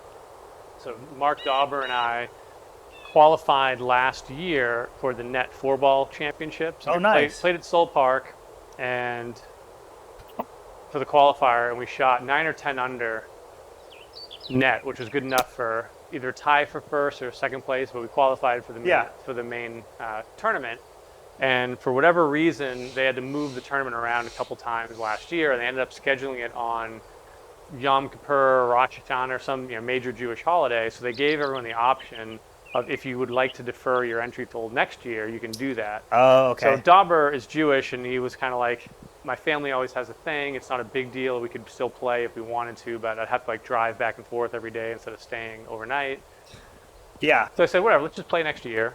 So Mark Dauber and I qualified last year for the Net 4-Ball Championship. So Oh, we nice. played at Soul Park and for the qualifier, and we shot 9 or 10 under net, which was good enough for either tie for first or second place, but we qualified for the main tournament. And for whatever reason, they had to move the tournament around a couple times last year, and they ended up scheduling it on Yom Kippur, Rosh Hashanah, or some major Jewish holiday. So they gave everyone the option of, if you would like to defer your entry till next year, you can do that. Oh, okay. So Dauber is Jewish, and he was kind of like, my family always has a thing. It's not a big deal. We could still play if we wanted to, but I'd have to like drive back and forth every day instead of staying overnight. Yeah. So I said, whatever, let's just play next year.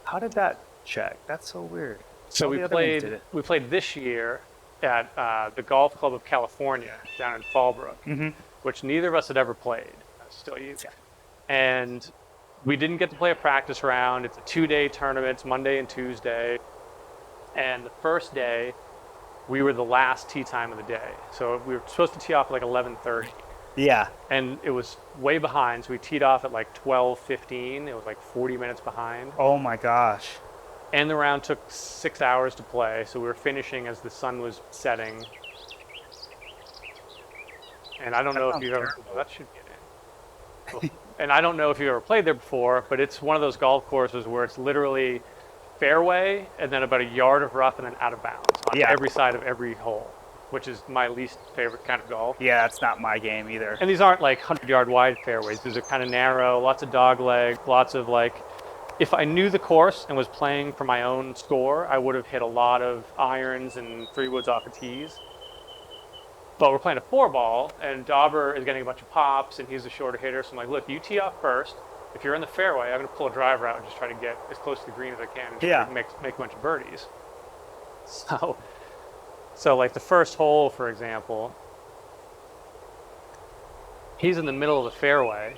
How did that check? That's so weird. So All we the other ones did played. it. We played this year at the Golf Club of California down in Fallbrook, which neither of us had ever played. Still you. Yeah. And we didn't get to play a practice round. It's a 2-day tournament. It's Monday and Tuesday. And the first day, we were the last tee time of the day. So we were supposed to tee off at like 11:30. Yeah. And it was way behind. So we teed off at like 12:15. It was like 40 minutes behind. Oh my gosh. And the round took 6 hours to play. So we were finishing as the sun was setting. And I don't know if you've ever... Oh, that should get in. And I don't know if you've ever played there before, but it's one of those golf courses where it's literally fairway and then about a yard of rough and then out of bounds on every side of every hole, which is my least favorite kind of golf. Yeah, that's not my game either. And these aren't like 100-yard wide fairways. These are kind of narrow, lots of dog leg, lots of like... If I knew the course and was playing for my own score, I would have hit a lot of irons and 3-woods off of tees. But we're playing a 4-ball, and Dauber is getting a bunch of pops, and he's the shorter hitter. So I'm like, look, you tee off first. If you're in the fairway, I'm going to pull a driver out and just try to get as close to the green as I can and try to make a bunch of birdies. So like the first hole, for example, he's in the middle of the fairway.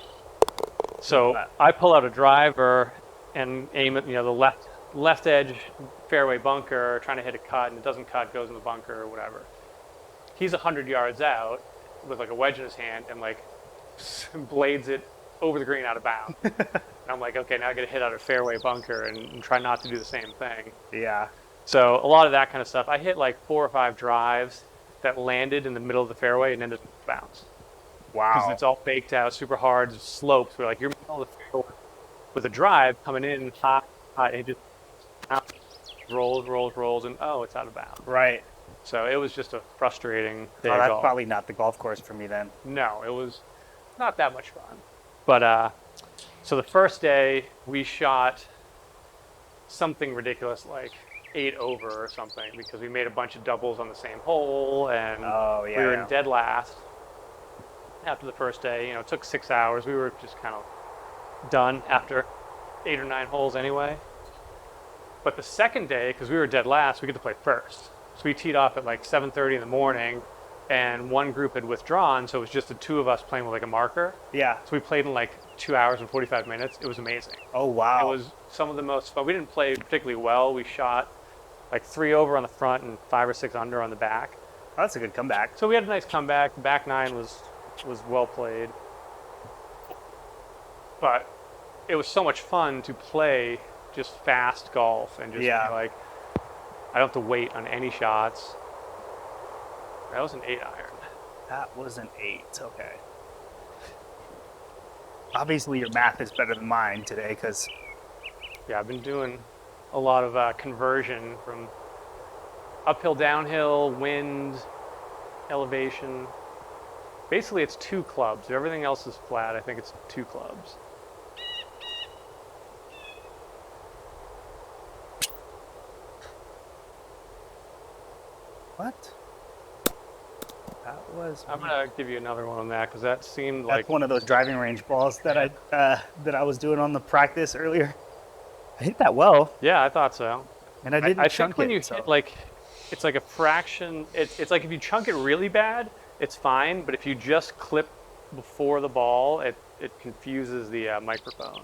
So I pull out a driver and aim at the left edge fairway bunker, trying to hit a cut, and it doesn't cut, goes in the bunker or whatever. He's 100 yards out with like a wedge in his hand and like blades it over the green out of bounds. And I'm like, okay, now I got to hit out a fairway bunker and try not to do the same thing. Yeah. So a lot of that kind of stuff. I hit like 4 or 5 drives that landed in the middle of the fairway and ended up in bounds. Wow. Because it's all baked out, super hard slopes. We're like, you're in the middle of the fairway with a drive coming in hot, and it just rolls, and oh, it's out of bounds. Right. So it was just a frustrating day Oh, of that's golf. probably not the golf course for me then. No, it was not that much fun. But so the first day we shot something ridiculous, like 8 over or something, because we made a bunch of doubles on the same hole, and we were in dead last after the first day. It took 6 hours. We were just kind of done after 8 or 9 holes anyway. But the second day, because we were dead last, we get to play first. So we teed off at like 7:30 in the morning, and one group had withdrawn, so it was just the 2 of us playing with like a marker. Yeah. So we played in like 2 hours and 45 minutes. It was amazing. Oh, wow. It was some of the most fun. We didn't play particularly well. We shot like 3 over on the front and 5 or 6 under on the back. Oh, that's a good comeback. So we had a nice comeback. The back 9 was well played. But it was so much fun to play just fast golf and just be like, I don't have to wait on any shots. That was an 8-iron. That was an 8. Okay. Obviously, your math is better than mine today, because... Yeah, I've been doing a lot of conversion from uphill, downhill, wind, elevation. Basically, it's 2 clubs. If everything else is flat, I think it's 2 clubs. What? That was... I'm gonna give you another one on that because that seemed That's like one of those driving range balls that I was doing on the practice earlier. I hit that well, yeah, I thought so. and I didn't I chunk think when it, you so- hit like, it's like a fraction. It's like if you chunk it really bad, it's fine. But if you just clip before the ball, it confuses the microphone.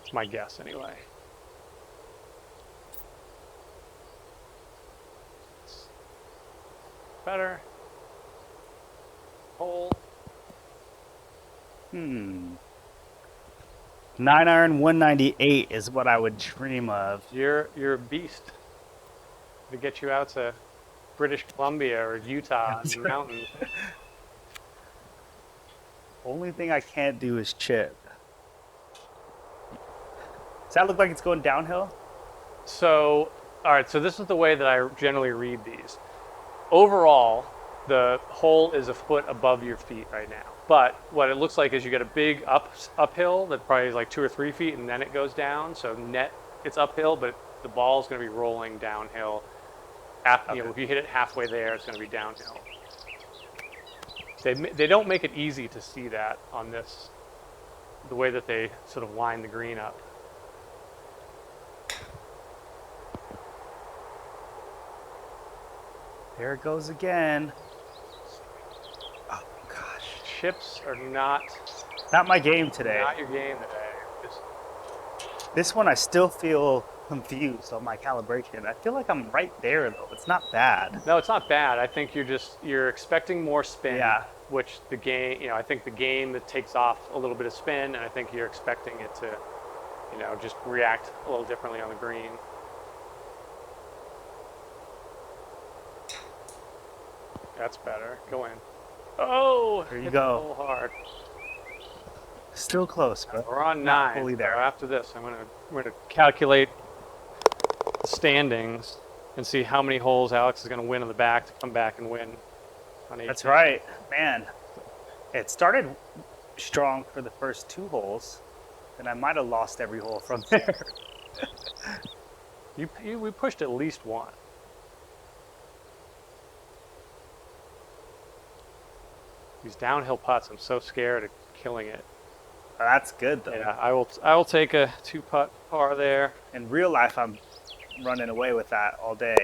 It's my guess anyway. Better. Hole. 9-iron 198 is what I would dream of. You're a beast. To get you out to British Columbia or Utah in the mountains. Only thing I can't do is chip. Does that look like it's going downhill? So, all right, so this is the way that I generally read these. Overall, the hole is a foot above your feet right now. But what it looks like is you get a big uphill that probably is like 2 or 3 feet, and then it goes down. So net, it's uphill, but the ball is going to be rolling downhill. You know, if you hit it halfway there, it's going to be downhill. They don't make it easy to see that on this, the way that they sort of line the green up. There it goes again. Oh gosh. Chips are not my game today. Not your game today. This one I still feel confused on my calibration. I feel like I'm right there though. It's not bad. No, it's not bad. I think you're expecting more spin. Yeah. Which the game, I think the game that takes off a little bit of spin, and I think you're expecting it to, just react a little differently on the green. That's better. Go in. Oh, there you hit go. A little hard. Still close, but we're on not 9. fully there. So after this, we're gonna calculate the standings and see how many holes Alex is gonna win on the back to come back and win on 18. That's right, man. It started strong for the first 2 holes, and I might have lost every hole from there. We pushed at least one. These downhill putts, I'm so scared of killing it. That's good though. Yeah, I will take a 2-putt par there. In real life, I'm running away with that all day.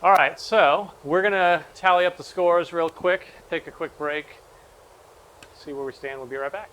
All right, so we're gonna tally up the scores real quick, take a quick break, see where we stand. We'll be right back.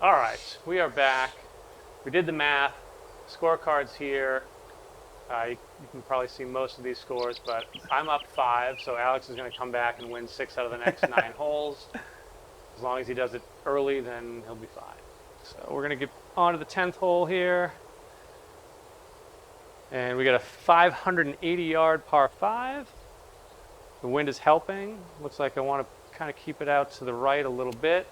All right, we are back. We did the math. Scorecards here. You can probably see most of these scores, but I'm up 5, so Alex is going to come back and win 6 out of the next 9 holes. As long as he does it early, then he'll be fine. So we're going to get on to the 10th hole here. And we got a 580-yard par 5. The wind is helping. Looks like I want to kind of keep it out to the right a little bit.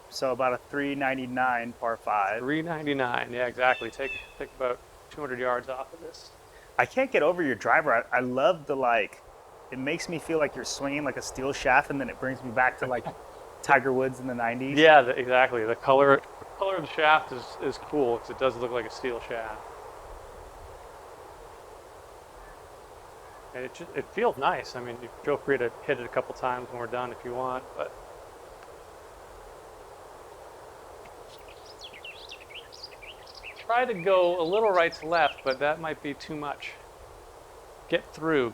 So about a 399 par 5. 399, yeah, exactly. Take about 200 yards off of this. I can't get over your driver. I love the it makes me feel like you're swinging like a steel shaft, and then it brings me back to like Tiger Woods in the 90s. Yeah, exactly. The color of the shaft is cool because it does look like a steel shaft. And it feels nice. I mean, you feel free to hit it a couple times when we're done if you want, but. Try to go a little right to left, but that might be too much. Get through.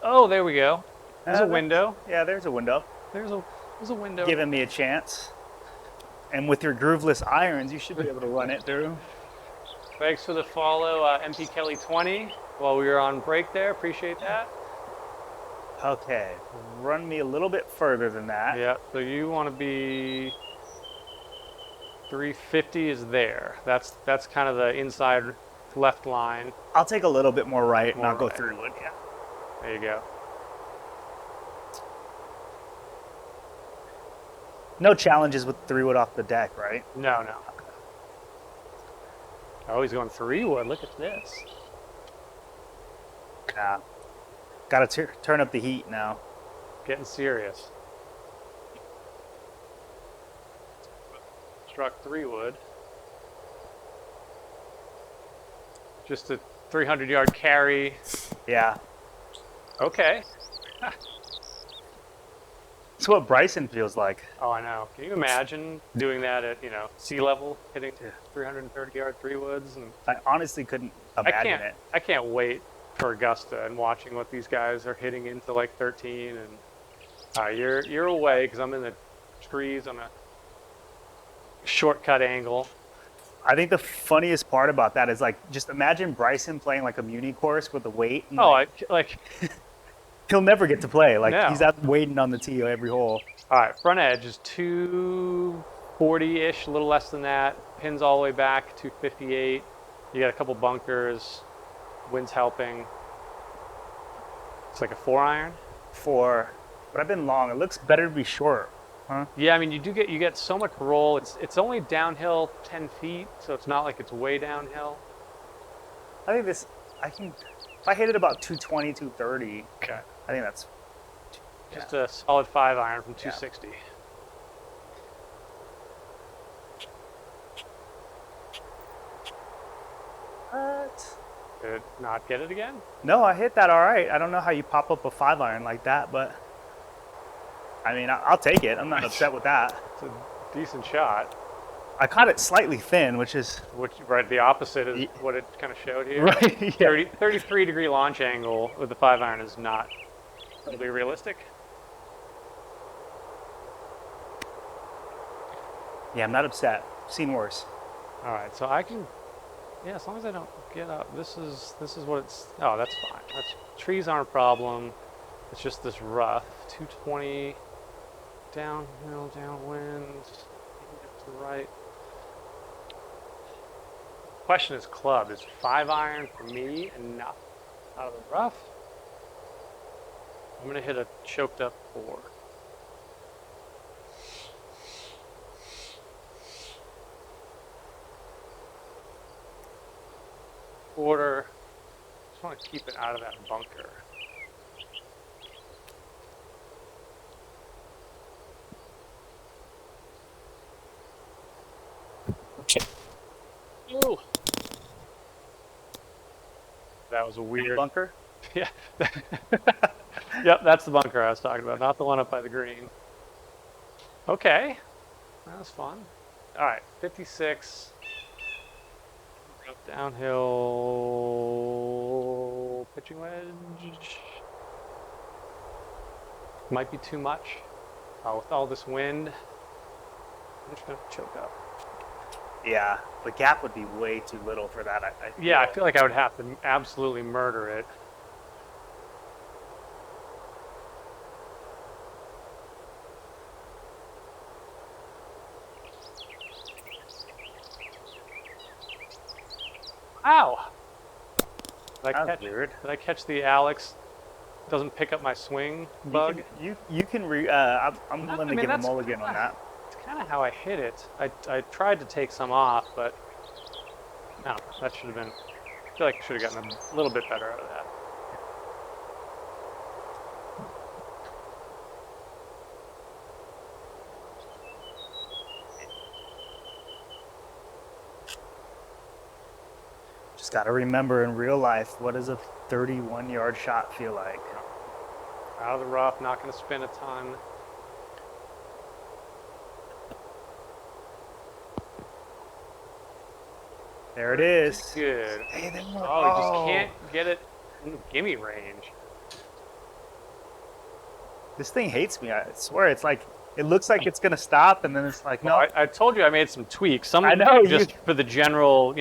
Oh, there we go. There's a window. Yeah, there's a window. There's a window. Giving me a chance. And with your grooveless irons, you should be able to run it through. Thanks for the follow, MP Kelly 20, while we were on break there. Appreciate that. Okay, run me a little bit further than that. Yeah, so you want to be 350 is there. That's kind of the inside left line. I'll take a little bit more right and More I'll go right. through wood. Yeah. There you go. No challenges with 3 wood off the deck, right? No, no. Oh, he's going 3 wood. Look at this. Yeah. Got to turn up the heat now. Getting serious. Struck 3 wood. Just a 300-yard carry. Yeah. Okay. It's what Bryson feels like. Oh, I know. Can you imagine doing that at, sea level, hitting 330-yard 3 woods? And I honestly couldn't imagine it. I can't wait for Augusta and watching what these guys are hitting into like 13. And you're away because I'm in the trees on a shortcut angle. I think the funniest part about that is like, just imagine Bryson playing like a muni course with a weight. And Oh, like, he'll never get to play. Like No. he's out waiting on the tee every hole. All right, front edge is 240-ish, a little less than that. Pins all the way back, 258. You got a couple bunkers. Wind's helping. It's like a 4-iron. But I've been long. It looks better to be short, huh? Yeah, I mean you get so much roll. It's only downhill 10 feet, so it's not like it's way downhill. I think if I hit it about 220, 230, Okay. I think that's Just a solid 5-iron from 260. what? Did not get it again? No, I hit that all right. I don't know how you pop up a 5-iron like that, but I mean, I'll take it. I'm not upset with that. It's a decent shot. I caught it slightly thin, which is Which, right, the opposite is what it kind of showed here. right. Yeah. 33-degree launch angle with the 5-iron is not totally realistic. Yeah, I'm not upset. Seen worse. All right, so I can, as long as I don't get up. This is what it's. Oh, that's fine. Trees aren't a problem. It's just this rough. 220 downhill, downwind. To the right. Question is club. Is 5-iron for me enough out of the rough? I'm gonna hit a choked up 4. Quarter. Just want to keep it out of that bunker. Ooh. That was a weird Bunker? Yeah. Yep, that's the bunker I was talking about, not the one up by the green. Okay. That was fun. All right, 56. Downhill pitching wedge. Might be too much. With all this wind, I'm just gonna choke up. Yeah, the gap would be way too little for that. Yeah, I feel like I would have to absolutely murder it. Ow! That's weird. Did I catch the Alex doesn't pick up my swing bug? You can I'm willing to give a mulligan on that. It's kind of how I hit it. I tried to take some off, but no, that should have been. I feel like I should have gotten a little bit better out of that. Just got to remember in real life, what does a 31-yard shot feel like? Out of the rough, not going to spin a ton. There it is. Good. Hey, Oh, you just can't get it in the gimme range. This thing hates me. I swear, it's like it looks like it's gonna stop, and then it's like no. Well, I told you I made some tweaks. Some I know, just for the general,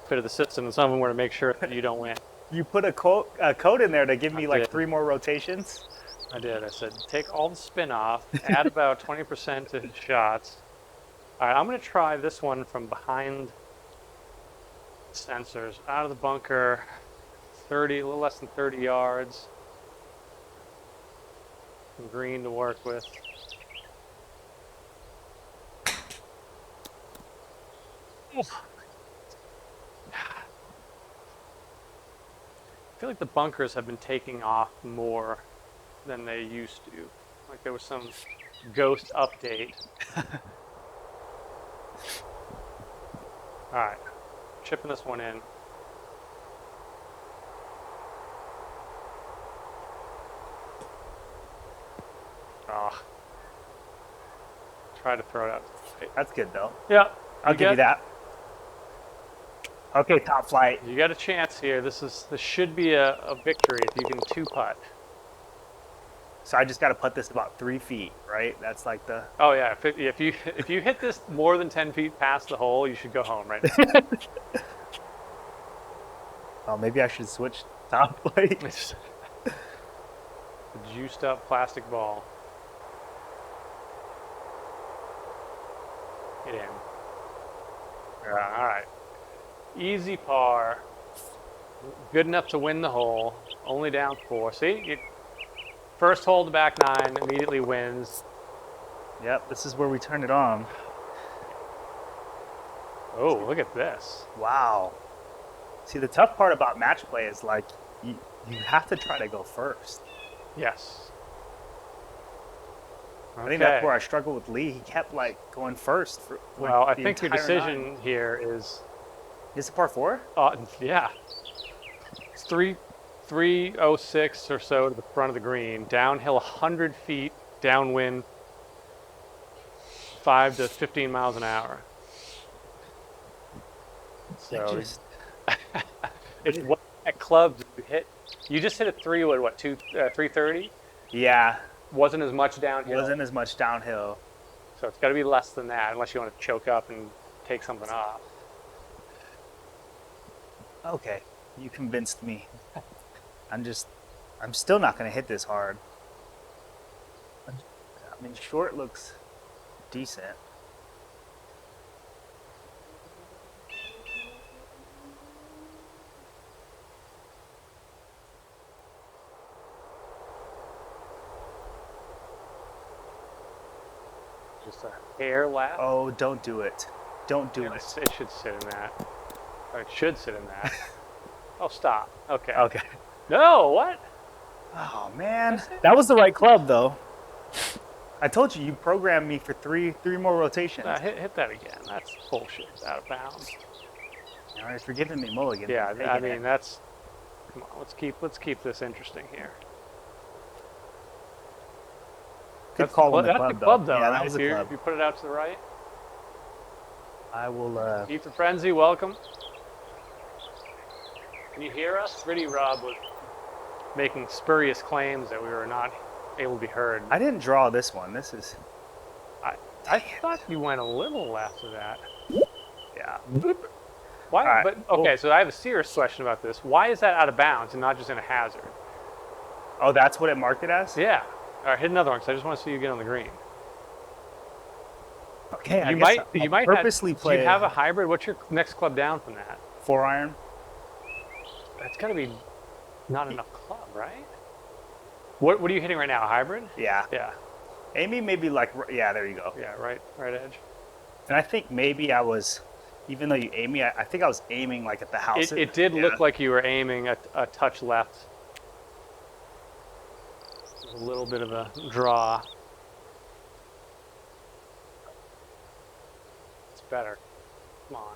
fit of the system, and some of them were to make sure that you don't win. You put a code in there to give me I like did. 3 more rotations. I did. I said, take all the spin off, add about 20% to his shots. All right, I'm going to try this one from behind the sensors, out of the bunker, a little less than 30 yards. Some green to work with. I feel like the bunkers have been taking off more than they used to. Like there was some ghost update. All right, chipping this one in. Oh, try to throw it out. That's good though. Yeah, I'll give you that. Okay, top flight. You got a chance here. This should be a victory if you can 2-putt. So I just got to put this about 3 feet, right? That's like the. Oh yeah, if you hit this more than 10 feet past the hole, you should go home right now. Oh, maybe I should switch top flight. It's a juiced up plastic ball. Get in. All right. Easy par. Good enough to win the hole. Only down 4. See, first hole to back 9 immediately wins. Yep, this is where we turn it on. Oh, look at this. Wow. See, the tough part about match play is like you have to try to go first. Yes. I think that's where I struggled with Lee. He kept like going first. Well, I think your decision here is. Is it par 4? Yeah. It's 306 or so to the front of the green, downhill 100 feet, downwind 5 to 15 miles an hour. So it's what that club you hit. You just hit a 330? Yeah. Wasn't as much downhill. Wasn't as much downhill. So it's got to be less than that, unless you want to choke up and take something off. Okay, you convinced me. I'm still not going to hit this hard. I mean, short looks decent. Just a hair lap. Oh, don't do it. Don't do it. It should sit in that. Or it should sit in that. Oh, stop. Okay. Okay. No, what? Oh, man. That was the right club, though. I told you, you programmed me for three more rotations. Hit that again. That's bullshit. Out of bounds. All right, you're giving me mulligan. Yeah, I mean, that's... Come on, let's keep this interesting here. Good call on the club, that's the club, though. Yeah, right? that was a club. If you put it out to the right. I will... Ethan Frenzy, welcome. Can you hear us? Gritty Rob was making spurious claims that we were not able to be heard. I didn't draw this one. This is... I thought you went a little after that. Yeah. Why? Right. But okay, so I have a serious question about this. Why is that out of bounds and not just in a hazard? Oh, that's what it marked it as? Yeah. All right, hit another one because I just want to see you get on the green. Okay, You might purposely play. Do you have a hybrid? What's your next club down from that? 4-iron. That's got to be not enough club, right? What are you hitting right now? A hybrid? Yeah. Yeah. Amy maybe like, yeah, there you go. Yeah, right edge. And I think maybe I was, even though you aim me, I think I was aiming like at the house. It did look like you were aiming a touch left. A little bit of a draw. It's better. Come on.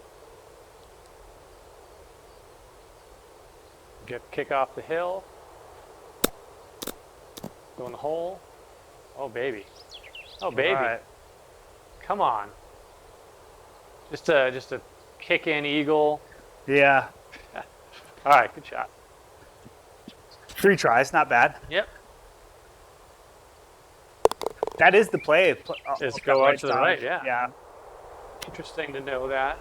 Kick off the hill. Go in the hole. Oh baby. Oh baby. All right. Come on. Just a kick in eagle. Yeah. All right, good shot. 3 tries, not bad. Yep. That is the play. Is go out to the right, yeah. Yeah. Interesting to know that.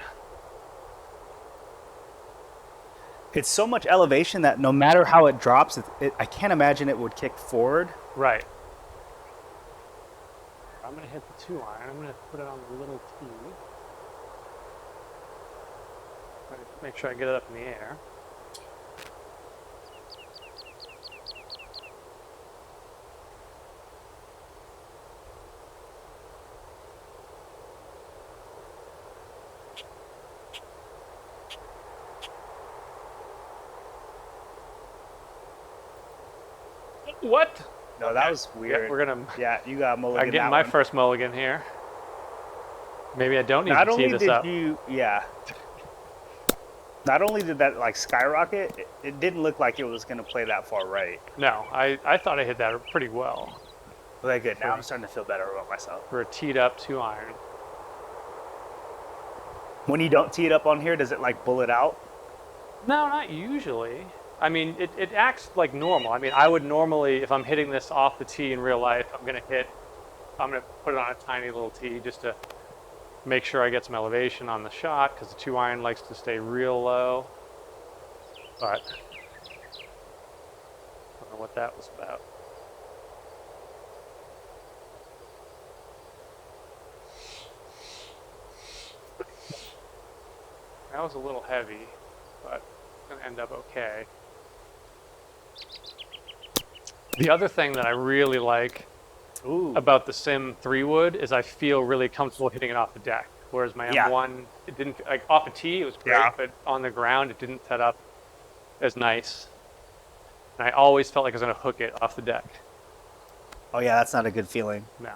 It's so much elevation that no matter how it drops, I can't imagine it would kick forward. Right. I'm going to hit the 2-iron. I'm going to put it on the little tee. Make sure I get it up in the air. What? No, that was weird. Yeah, we're gonna. Yeah, you got mulligan. I'm getting my first mulligan here. Maybe I don't need Not to tee only this did up. yeah. Not only did that like skyrocket, it didn't look like it was gonna play that far right. No, I thought I hit that pretty well Okay, good. Now I'm starting to feel better about myself. for a teed up 2-iron. When you don't tee it up on here, does it like bullet out? No, not usually. I mean, it acts like normal. I mean, I would normally, if I'm hitting this off the tee in real life, I'm gonna put it on a tiny little tee just to make sure I get some elevation on the shot, because the 2-iron likes to stay real low. But I don't know what that was about. That was a little heavy, but it's gonna end up okay. The other thing that I really like about the Sim 3-wood is I feel really comfortable hitting it off the deck. Whereas my M1, it didn't, like off a tee, it was great, but on the ground, it didn't set up as nice. And I always felt like I was going to hook it off the deck. Oh yeah, that's not a good feeling. No.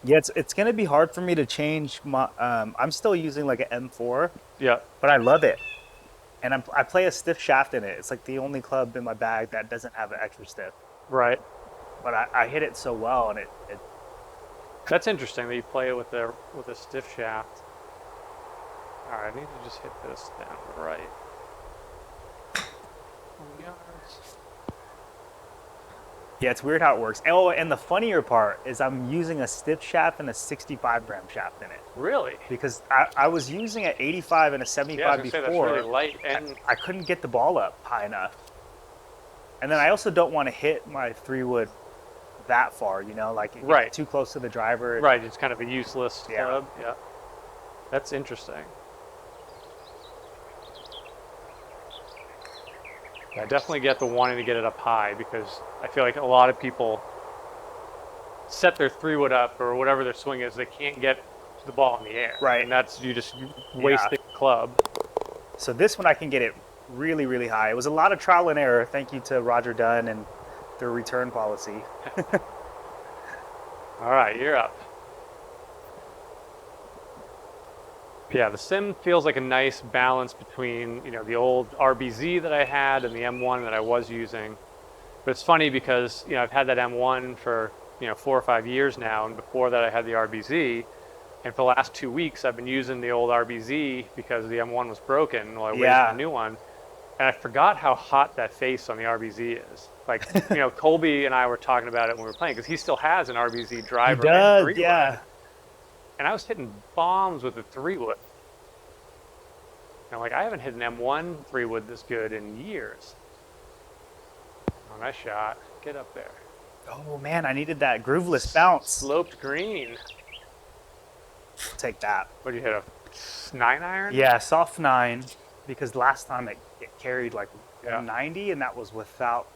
Yeah, it's gonna be hard for me to change my. I'm still using like an M4. Yeah. But I love it, and I play a stiff shaft in it. It's like the only club in my bag that doesn't have an extra stiff. Right. But I hit it so well, and it That's interesting that you play it with a stiff shaft. All right, I need to just hit this down the right. 20 yards. Yeah, it's weird how it works. Oh, and the funnier part is I'm using a stiff shaft and a 65-gram shaft in it. Really? Because I was using an 85 and a 75 Yeah, I was gonna say before. that's really light, and I couldn't get the ball up high enough. And then I also don't want to hit my 3-wood that far, you know, like it gets Right. too close to the driver. right, it's kind of a useless Yeah. club. Yeah. That's interesting. I definitely get the wanting to get it up high, because I feel like a lot of people set their 3-wood up or whatever their swing is, they can't get the ball in the air. Right. And that's, you just waste the club. So this one I can get it really, really high. It was a lot of trial and error. Thank you to Roger Dunn and their return policy. All right, you're up. Yeah, the Sim feels like a nice balance between, you know, the old RBZ that I had and the M1 that I was using. But it's funny because, you know, I've had that M1 for, you know, 4 or 5 years now, and before that I had the RBZ. And for the last 2 weeks I've been using the old RBZ because the M1 was broken while I waited for the new one. And I forgot how hot that face on the RBZ is. Like, you know, Colby and I were talking about it when we were playing, because he still has an RBZ driver. He does, and 3-wood. yeah. And I was hitting bombs with the 3-wood. And like, I haven't hit an M1 3-wood this good in years. Oh, nice shot. Get up there. Oh man, I needed that grooveless bounce. Sloped green. Take that. What do you hit, a 9-iron? Yeah, soft 9, because last time it carried like Yeah. 90, and that was without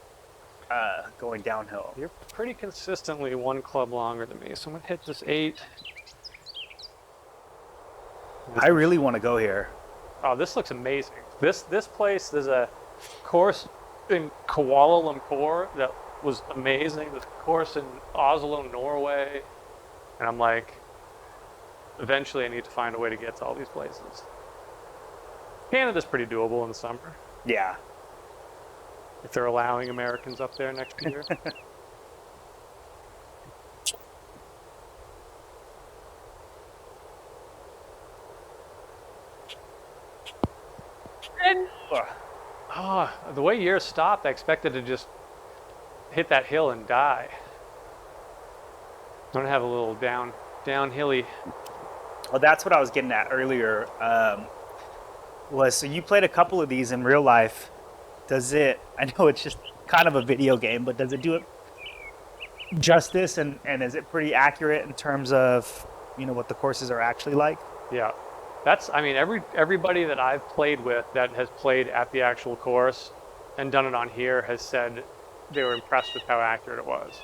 going downhill. You're pretty consistently 1 club longer than me, so I'm gonna hit this 8. I really want to go here. Oh, this looks amazing. This place, there's a course in Kuala Lumpur that was amazing. There's a course in Oslo, Norway. And I'm like, eventually I need to find a way to get to all these places. Canada's pretty doable in the summer, Yeah. if they're allowing Americans up there next year. And the way yours stopped, I expected to just hit that hill and die. I'm gonna have a little downhilly. Well, that's what I was getting at earlier. So you played a couple of these in real life, does it? I know it's just kind of a video game, but does it do it justice? And is it pretty accurate in terms of what the courses are actually like? Yeah, I mean, everybody that I've played with that has played at the actual course and done it on here has said they were impressed with how accurate it was.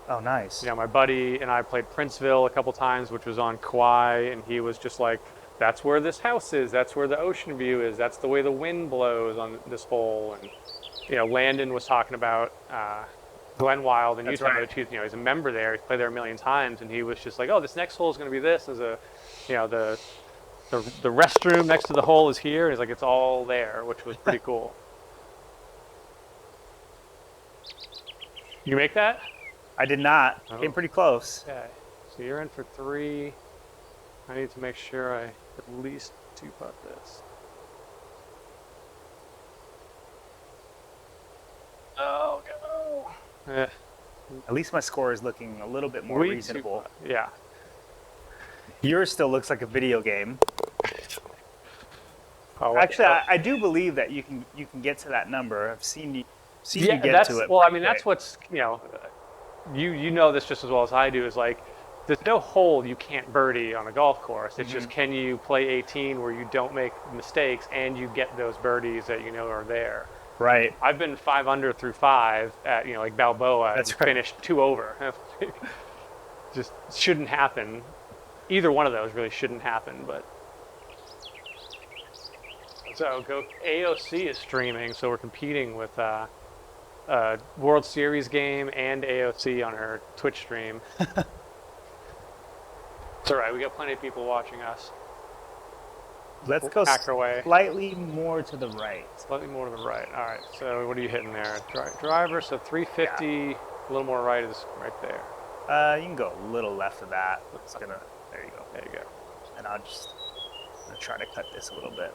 Oh, nice. My buddy and I played Princeville a couple times, which was on Kauai, and he was just like, that's where this house is, that's where the ocean view is, that's the way the wind blows on this hole. And Landon was talking about Glenn Wild in Utah. Right. He's a member there, he's played there a million times, and he was just like, oh, this next hole is going to be this. There's the restroom next to the hole is here. And he's like, it's all there, which was pretty cool. You make that? I did not. Oh. Came pretty close. Okay, so you're in for 3. I need to make sure I at least 2-putt this. Oh, go! At least my score is looking a little bit more reasonable. Yeah. Yours still looks like a video game. Oh, Actually, I do believe that you can get to that number. I've seen you get to it. Well, I mean, that's what's you know this just as well as I do. Is like, there's no hole you can't birdie on a golf course. It's just, can you play 18 where you don't make mistakes and you get those birdies that are there. Right. I've been 5 under through 5 at like Balboa. That's and right. Finished 2 over. Just shouldn't happen. Either one of those really shouldn't happen. But so AOC is streaming, so we're competing with World Series game and AOC on her Twitch stream. It's all right. We got plenty of people watching us. Let's go away. Slightly more to the right. Slightly more to the right. All right. So what are you hitting there? Driver. So 350. Yeah. A little more right is right there. You can go a little left of that. There you go. There you go. And I'm gonna try to cut this a little bit.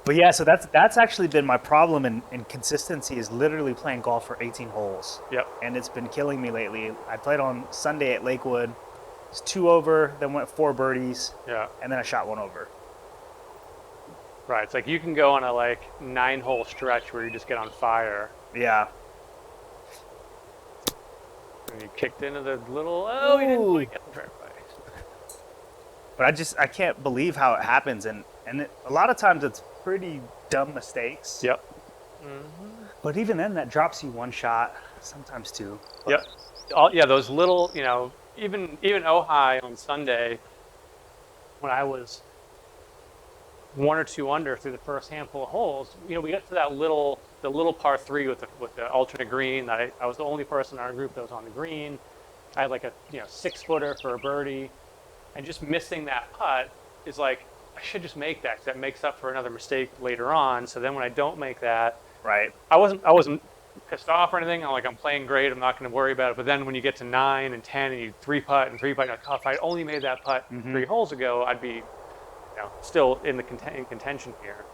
But yeah, so that's actually been my problem in consistency, is literally playing golf for 18 holes. Yep. And it's been killing me lately. I played on Sunday at Lakewood. It's 2 over, then went 4 birdies. Yeah. And then I shot 1 over. Right. It's like you can go on a 9-hole stretch where you just get on fire. Yeah. And you kicked into the little, you didn't quite get the fairway. But I can't believe how it happens, and a lot of times it's pretty dumb mistakes. Yep. But even then, that drops you 1 shot, sometimes 2. Yep. Those little, even Ojai on Sunday, when I was 1 or 2 under through the first handful of holes, we got to the little par 3 with the alternate green. I was the only person in our group that was on the green. I had a 6-footer for a birdie, and just missing that putt is like, I should just make that, because that makes up for another mistake later on. So then when I don't make that, right, I wasn't pissed off or anything. I'm playing great. I'm not going to worry about it. But then when you get to 9 and 10 and you 3-putt and 3-putt, you're like, if I only made that putt 3 holes ago, I'd be still in contention here.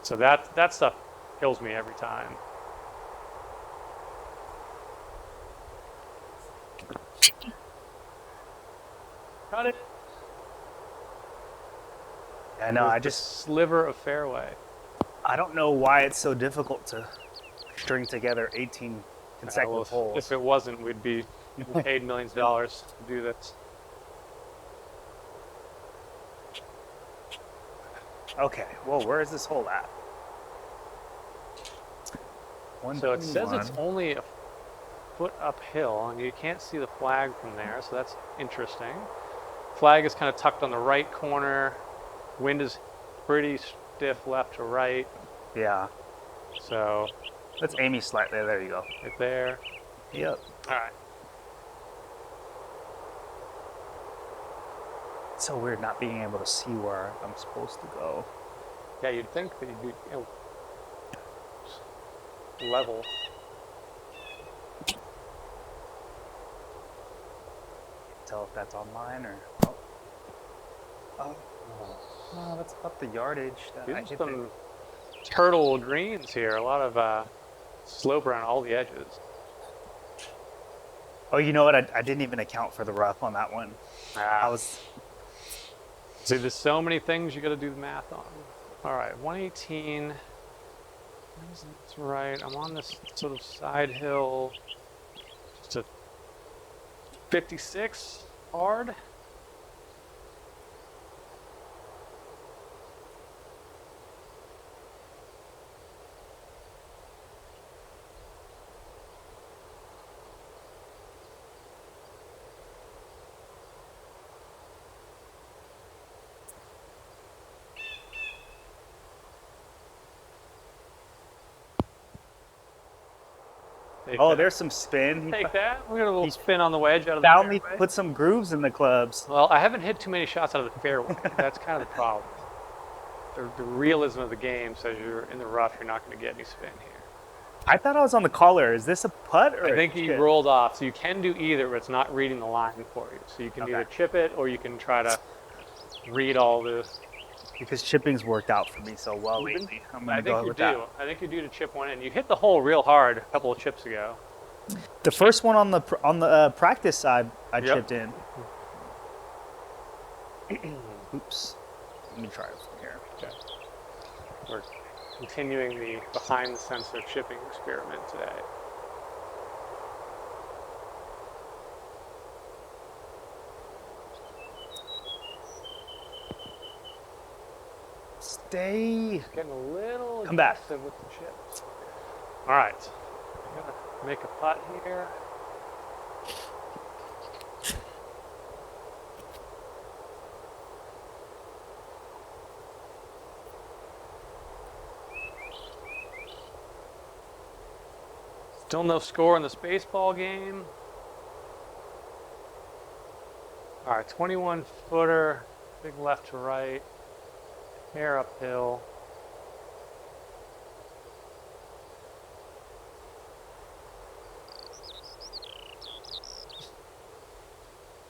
So that stuff kills me every time. Cut it. I know. I just sliver of fairway. I don't know why it's so difficult to string together 18 consecutive holes. If it wasn't, we'd be paid millions of dollars to do this. Okay. Whoa, where is this hole at? So it says it's only a foot uphill, and you can't see the flag from there, so that's interesting. Flag is kind of tucked on the right corner. Wind is pretty stiff left to right. Yeah. So let's aim you slightly. There you go. Right there. Yep. All right. It's so weird not being able to see where I'm supposed to go. Yeah, you'd think that you'd be level. Tell if that's on mine or. Oh. No, that's about the yardage. There's some turtle greens here. A lot of slope around all the edges. Oh, you know what? I didn't even account for the rough on that one. See, there's so many things you got to do the math on. All right, 118. That's right. I'm on this sort of side hill. Just a 56 hard. Take Oh, that. there's some spin. He Take that. We got a little he spin on the wedge out of the found me, fairway. put some grooves in the clubs. Well, I haven't hit too many shots out of the fairway. That's kind of the problem. The realism of the game says you're in the rough, you're not going to get any spin here. I thought I was on the collar. Is this a putt or I a think you chip? rolled off, so you can do either, but it's not reading the line for you. So you can either chip it or you can try to read all the. Because chipping's worked out for me so well lately. I'm I gonna think go you with do. that. I think you do to chip one in. You hit the hole real hard a couple of chips ago. The first one on the practice side, I Yep. chipped in. Oops. Let me try it from here. Okay. We're continuing the behind the sensor chipping experiment today. Stay. Getting a little Come back. aggressive with the chips. All right. I'm gonna make a putt here. Still no score in this baseball game. All right, 21 footer, big left to right, hair uphill.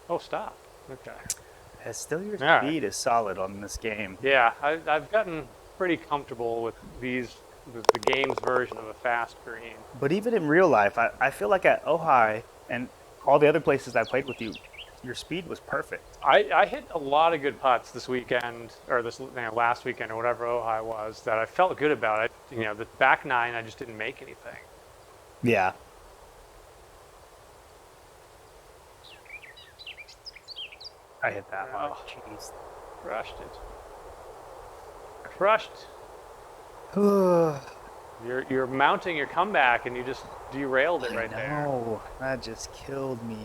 Oh, stop. Okay. Still, your All right. speed is solid on this game. Yeah, I've gotten pretty comfortable with the game's version of a fast green. But even in real life, I feel like at Ojai and all the other places I played with you, your speed was perfect. I hit a lot of good putts this weekend, or this last weekend, or whatever Ojai was, that I felt good about it. The back nine, I just didn't make anything. Yeah. I hit that one. Oh. Jeez. Crushed it. Crushed. You're mounting your comeback, and you just derailed it right there. No, that just killed me.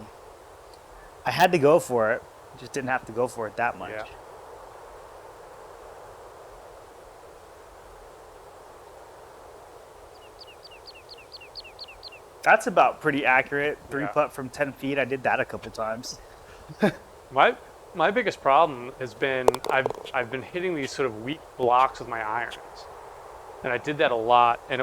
I had to go for it. Just didn't have to go for it that much. Yeah. That's about pretty accurate. Three Yeah. putt from 10 feet. I did that a couple times. My biggest problem has been I've been hitting these sort of weak blocks with my irons, and I did that a lot, and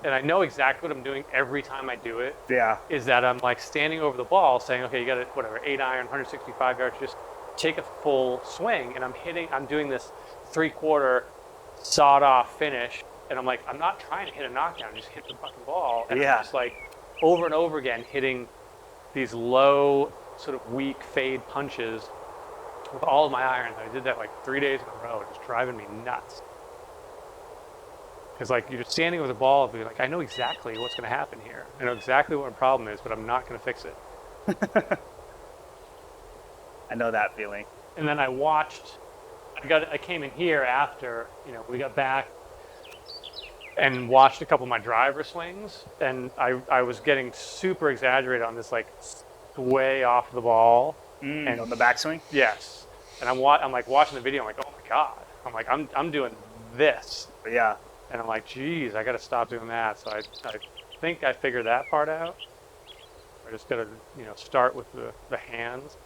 I know exactly what I'm doing every time I do it. Yeah. Is that I'm like standing over the ball, saying, okay, you got it, whatever, 8 iron, 165 yards, just take a full swing, and I'm doing this 3/4 sawed off finish, and I'm like, I'm not trying to hit a knockdown, just hit the fucking ball, and Yeah. I'm just like over and over again hitting these low, sort of weak fade punches with all of my irons. I did that like 3 days in a row. It's driving me nuts. Because like you're standing with the ball and be like, I know exactly what's going to happen here. I know exactly what my problem is, but I'm not going to fix it. I know that feeling. And then I came in here after, we got back and watched a couple of my driver swings, and I was getting super exaggerated on this like way off the ball. And on the backswing? Yes. And I'm like watching the video, I'm like, oh my God. I'm like, I'm doing this. But yeah. And I'm like, geez, I got to stop doing that. So I think I figured that part out. I just got to, start with the hands.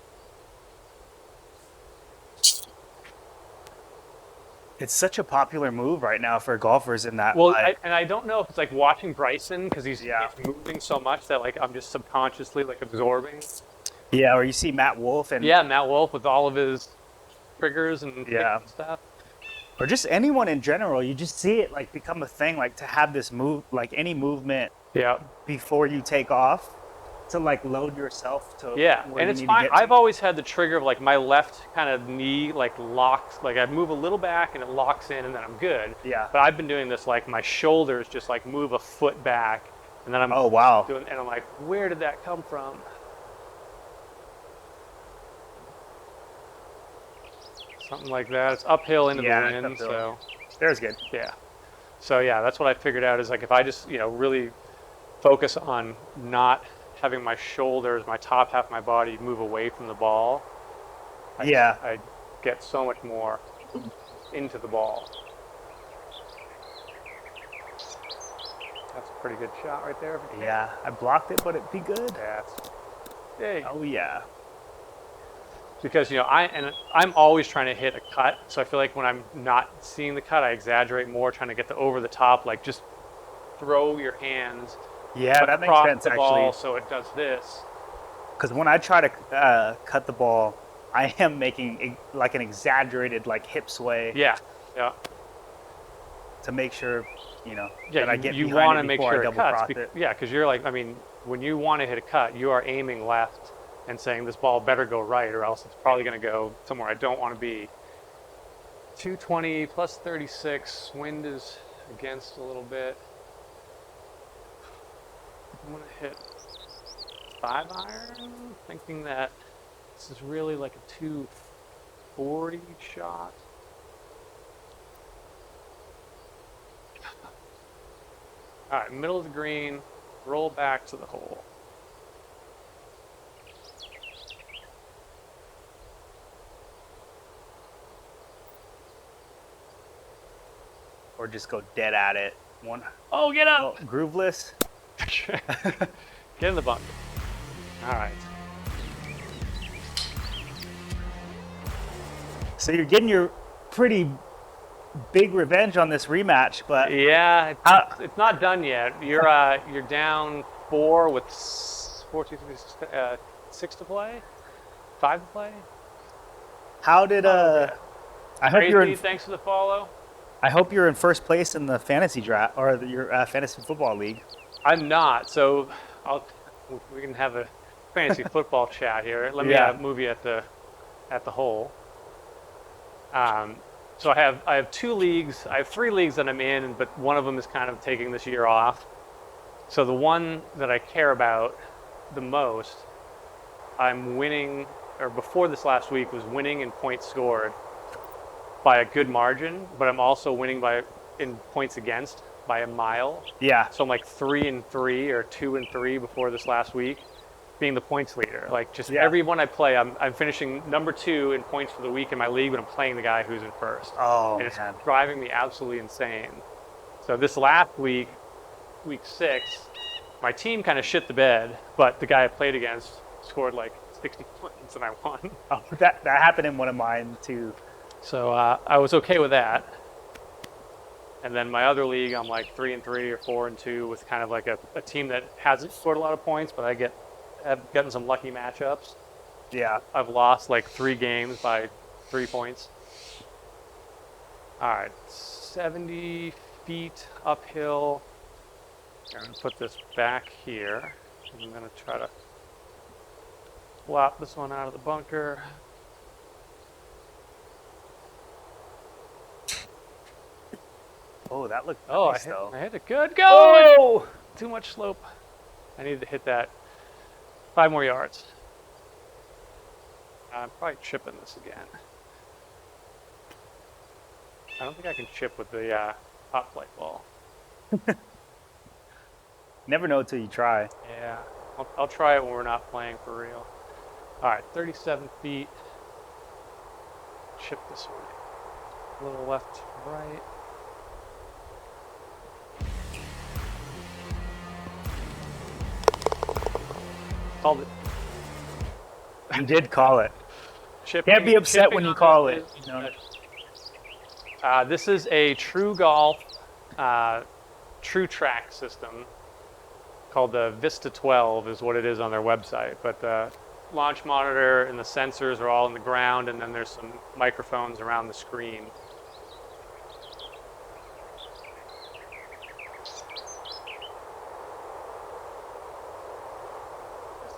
It's such a popular move right now for golfers in that. Well, I don't know if it's like watching Bryson because he's Yeah. moving so much that like I'm just subconsciously like absorbing. Yeah, or you see Matt Wolf and Yeah, Matt Wolf with all of his triggers and Yeah. and stuff. or just anyone in general, you just see it like become a thing, like to have this move, like any movement Yeah. before you take off. to like load yourself to Yeah, where and you it's need fine. to get to. I've always had the trigger of like my left kind of knee like locks, like I move a little back and it locks in and then I'm good. Yeah. But I've been doing this like my shoulders just like move a foot back and then I'm Oh wow. doing, and I'm like, where did that come from? Something like that. It's uphill into Yeah, the it's wind, uphill. so There's good. yeah. So yeah, that's what I figured out is like if I just, really focus on not having my shoulders, my top half of my body move away from the ball, Yeah. I get so much more into the ball. That's a pretty good shot right there. Yeah. I blocked it, but it'd be good. Hey. Oh yeah. Because I'm always trying to hit a cut, so I feel like when I'm not seeing the cut, I exaggerate more, trying to get the over the top, like just throw your hands Yeah, that makes across sense the ball actually. so it does this. Because when I try to cut the ball, I am making like an exaggerated like hip sway Yeah, yeah, to make sure, yeah. that I get You behind want it to make before sure I it double cuts. cross it. Yeah, because you're like, when you want to hit a cut, you are aiming left and saying this ball better go right, or else it's probably going to go somewhere I don't want to be. 220 plus 36. Wind is against a little bit. I'm going to hit 5-iron, thinking that this is really like a 240 shot. All right, middle of the green, roll back to the hole. Or just go dead at it. Oh, get Oh, up! grooveless. Get in the bunker. All right. So you're getting your pretty big revenge on this rematch, but Yeah, How- it's not done yet. You're down 4 with 6 to play, 5 to play. how did I hope you're Crazy, in, thanks for the follow. I hope you're in first place in the fantasy draft or your fantasy football league. I'm not, so we can have a fantasy football chat here. Let me Yeah. move you at the hole. So I have 2 leagues. I have 3 leagues that I'm in, but one of them is kind of taking this year off. So the one that I care about the most, I'm winning, or before this last week was winning in points scored by a good margin, but I'm also winning in points against by a mile. Yeah. So I'm like 3-3 or 2-3 before this last week, being the points leader. Like just Yeah. everyone I play, I'm finishing number 2 in points for the week in my league, but I'm playing the guy who's in first. Oh And it's man. driving me absolutely insane. So this last week, week 6, my team kind of shit the bed, but the guy I played against scored like 60 points and I won. Oh, that happened in one of mine too. So I was okay with that. And then my other league, I'm like 3-3 or 4-2 with kind of like a team that hasn't scored a lot of points, but I've gotten some lucky matchups. Yeah. I've lost like 3 games by 3 points. All right, 70 feet uphill. I'm going to put this back here. I'm going to try to flop this one out of the bunker. Oh, that looked Oh, nice though. I hit it good. Go! Oh! Too much slope. I need to hit that 5 more yards. I'm probably chipping this again. I don't think I can chip with the top flight ball. Never know till you try. Yeah, I'll try it when we're not playing for real. All right, 37 feet. Chip this way. A little left, right. Called it. You did call it. Chipping, be upset chipping when you on call this it, is- you know. This is a True Golf, True Track system called the Vista 12 is what it is on their website. But the launch monitor and the sensors are all in the ground, and then there's some microphones around the screen.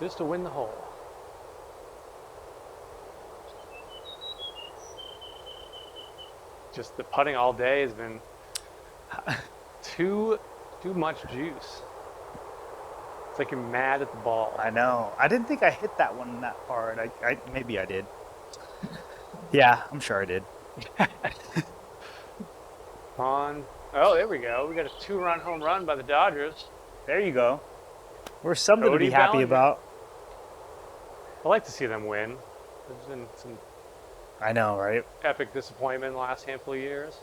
Just to win the hole. Just the putting all day has been too much juice. It's like you're mad at the ball. I know. I didn't think I hit that one that hard. Maybe I did. Yeah, I'm sure I did. On. Oh, there we go. We got a 2-run home run by the Dodgers. There you go. We're something to Cody be happy Bellinger. about. I like to see them win. There's been some I know, right? epic disappointment in the last handful of years.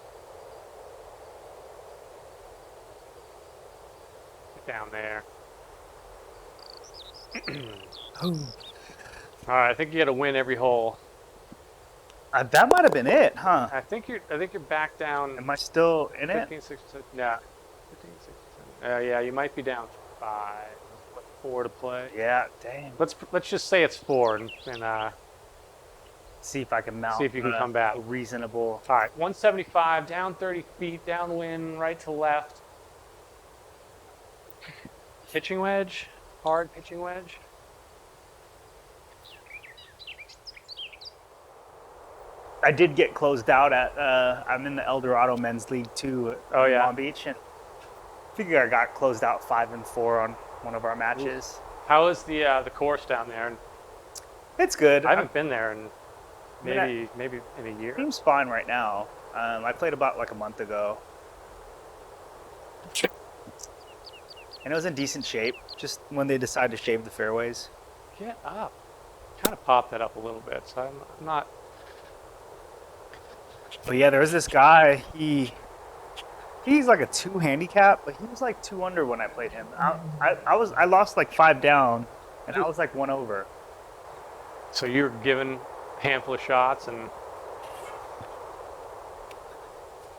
Get down there. All right, I think you got to win every hole. That might have been it, huh? I think you're back down. Am I still in it? 15, 16, yeah. 15, 16. Yeah, you might be down 5. What, 4 to play? Yeah, dang. Let's just say it's 4 and See if I can mount. see if you can come back. a reasonable. All right, 175, down 30 feet, downwind, right to left. Pitching wedge, hard pitching wedge. I did get closed out at. I'm in the El Dorado Men's League 2 Oh, yeah. Long Beach, and I figure I got closed out 5-4 on one of our matches. How is the course down there? It's good. I haven't been there in mean, maybe in a year. Team's fine right now. I played about like a month ago. And it was in decent shape, just when they decided to shave the fairways. Get up. Kind of pop that up a little bit, so I'm not. But yeah, there was this guy, he's like a 2 handicap, but he was like 2 under when I played him. I lost like 5 down, and I was like 1 over. So you're given a handful of shots, and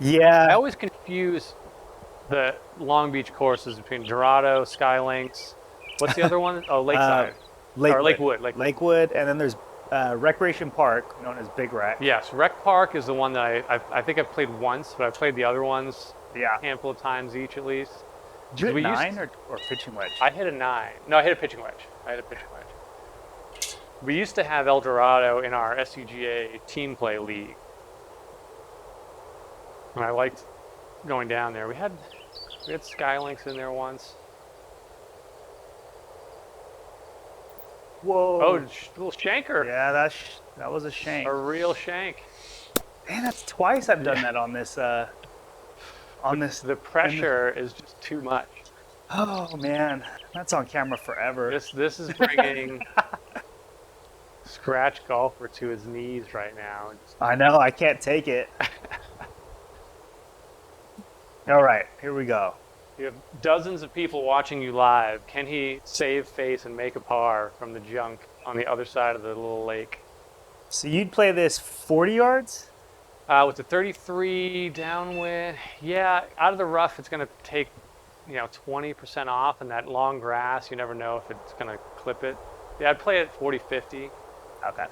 Yeah. I always confuse the Long Beach courses between Dorado, Skylinks. What's the other one? Oh, Lakeside. Or Lakewood. Lakewood, and then there's Recreation Park, known as Big Rec. Yes, Rec Park is the one that I think I've played once, but I've played the other ones Yeah. a handful of times each at least. Did you hit We used 9 or pitching wedge? I hit a 9. No, I hit a pitching wedge. We used to have El Dorado in our SUGA team play league. And I liked going down there. We had Skylinks in there once. Whoa. Oh, little shanker. Yeah, that was a shank. A real shank. Man, that's twice I've done that on this. On this. The pressure is just too much. Oh man, that's on camera forever. This is bringing Scratch Golfer to his knees right now. I know, I can't take it. All right, here we go. You have dozens of people watching you live. Can he save face and make a par from the junk on the other side of the little lake? So you'd play this 40 yards? With the 33 downwind, yeah, out of the rough, it's going to take 20% off, and that long grass, you never know if it's going to clip it. Yeah, I'd play it 40, 50. Okay.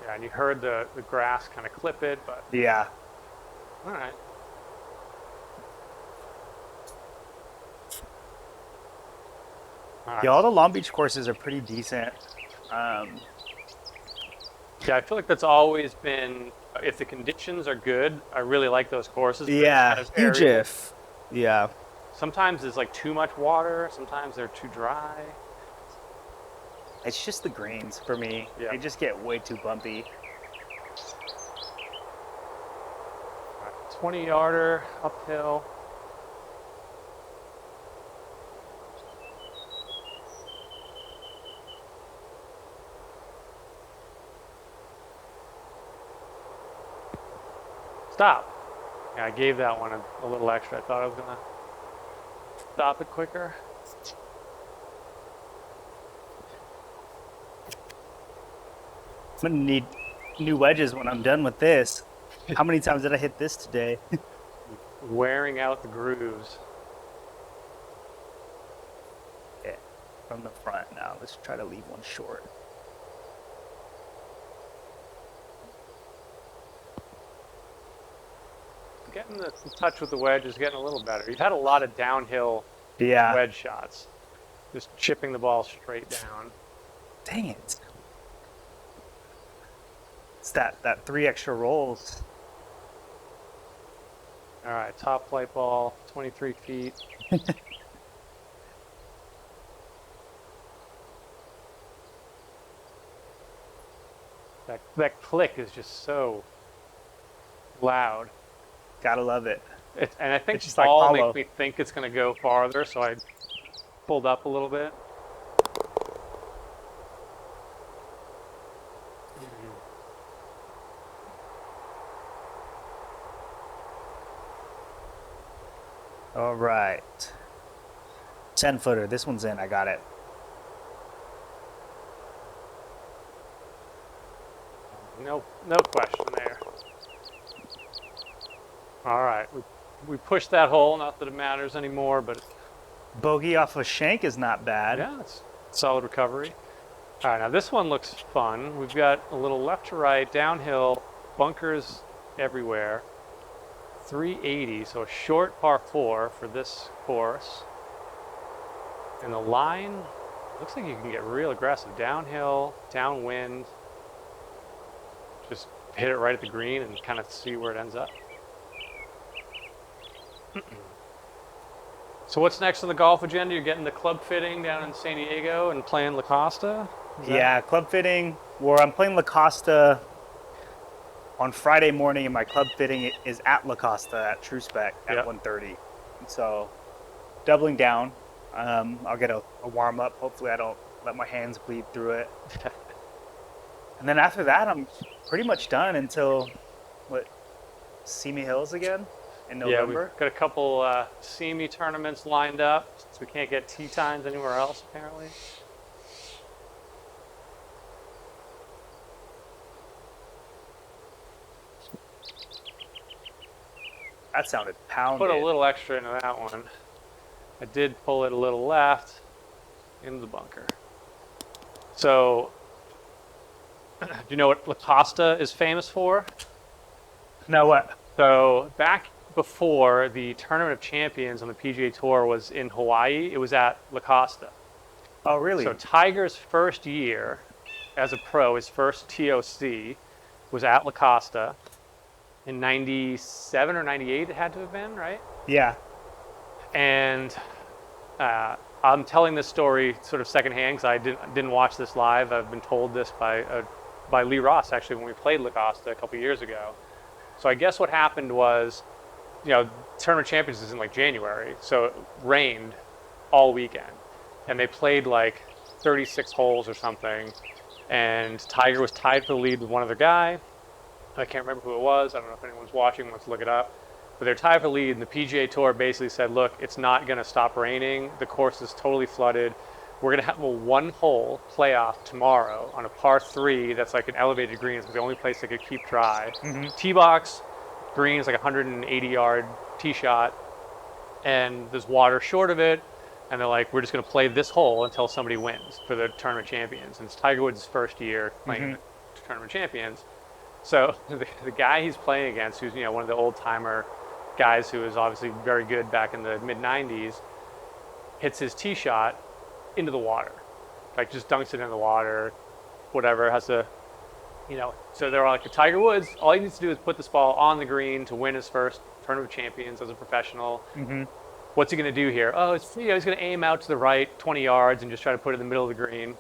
Yeah, and you heard the grass kind of clip it, but Yeah. all right. All right. Yeah, all the Long Beach courses are pretty decent. Yeah, I feel like that's always been, if the conditions are good, I really like those courses. but Yeah, it's huge variable. if. Yeah. Sometimes there's like too much water, sometimes they're too dry. It's just the greens for me. Yeah. They just get way too bumpy. 20-yarder, uphill. Stop. Yeah, I gave that one a little extra. I thought I was going to stop it quicker. I'm gonna need new wedges when I'm done with this. How many times did I hit this today? Wearing out the grooves. Yeah, from the front now. Let's try to leave one short. getting the touch with the wedge is getting a little better. You've had a lot of downhill Yeah. wedge shots, just chipping the ball straight down. Dang it. It's that 3 extra rolls. All right, top flight ball, 23 feet. That click is just so loud. Gotta love it. And I think It's just the like ball Paulo. makes me think it's going to go farther, so I pulled up a little bit. All right. 10-footer. This one's in. I got it. No question there. All right, we pushed that hole. Not that it matters anymore, but Bogey off a shank is not bad. yeah, it's solid recovery. All right, now this one looks fun. We've got a little left to right, downhill, bunkers everywhere. 380, so a short par 4 for this course. And the line looks like you can get real aggressive. Downhill, downwind. Just hit it right at the green and kind of see where it ends up. So what's next on the golf agenda? You're getting the club fitting down in San Diego and playing La Costa? Yeah, club fitting. Where I'm playing La Costa on Friday morning, and my club fitting is at La Costa at True Spec at Yep. 1:30. So doubling down. I'll get a warm up. Hopefully I don't let my hands bleed through it. And then after that, I'm pretty much done until, Simi Hills again in Yeah, November? we've got a couple SEMI tournaments lined up, since we can't get tee times anywhere else, apparently. That sounded pounded. Put a little extra into that one. I did pull it a little left into the bunker. So, do you know what La Costa is famous for? No, what? So back before the Tournament of Champions on the PGA Tour was in Hawaii, it was at La Costa. Oh, really? So Tiger's first year as a pro, his first TOC, was at La Costa in 97 or 98 it had to have been, right? Yeah. And I'm telling this story sort of secondhand because I didn't watch this live. I've been told this by Lee Ross, actually, when we played La Costa a couple years ago. So I guess what happened was, Tournament of Champions is in like January, so it rained all weekend. And they played like 36 holes or something, and Tiger was tied for the lead with one other guy. I can't remember who it was. I don't know if anyone's watching, wants to look it up. But they're tied for the lead, and the PGA Tour basically said, look, it's not going to stop raining. The course is totally flooded. We're going to have a one-hole playoff tomorrow on a par 3 that's like an elevated green. It's the only place they could keep dry. Tee box, green is like a 180-yard tee shot, and there's water short of it. And they're like, we're just going to play this hole until somebody wins for the Tournament Champions. And it's Tiger Woods' first year playing the Tournament Champions. So the guy he's playing against, who's one of the old-timer guys who was obviously very good back in the mid-90s, hits his tee shot into the water, like just dunks it in the water, whatever, has to, so they're like, Tiger Woods, all he needs to do is put this ball on the green to win his first Tournament of Champions as a professional. What's he going to do here? Oh, he's going to aim out to the right 20 yards and just try to put it in the middle of the green.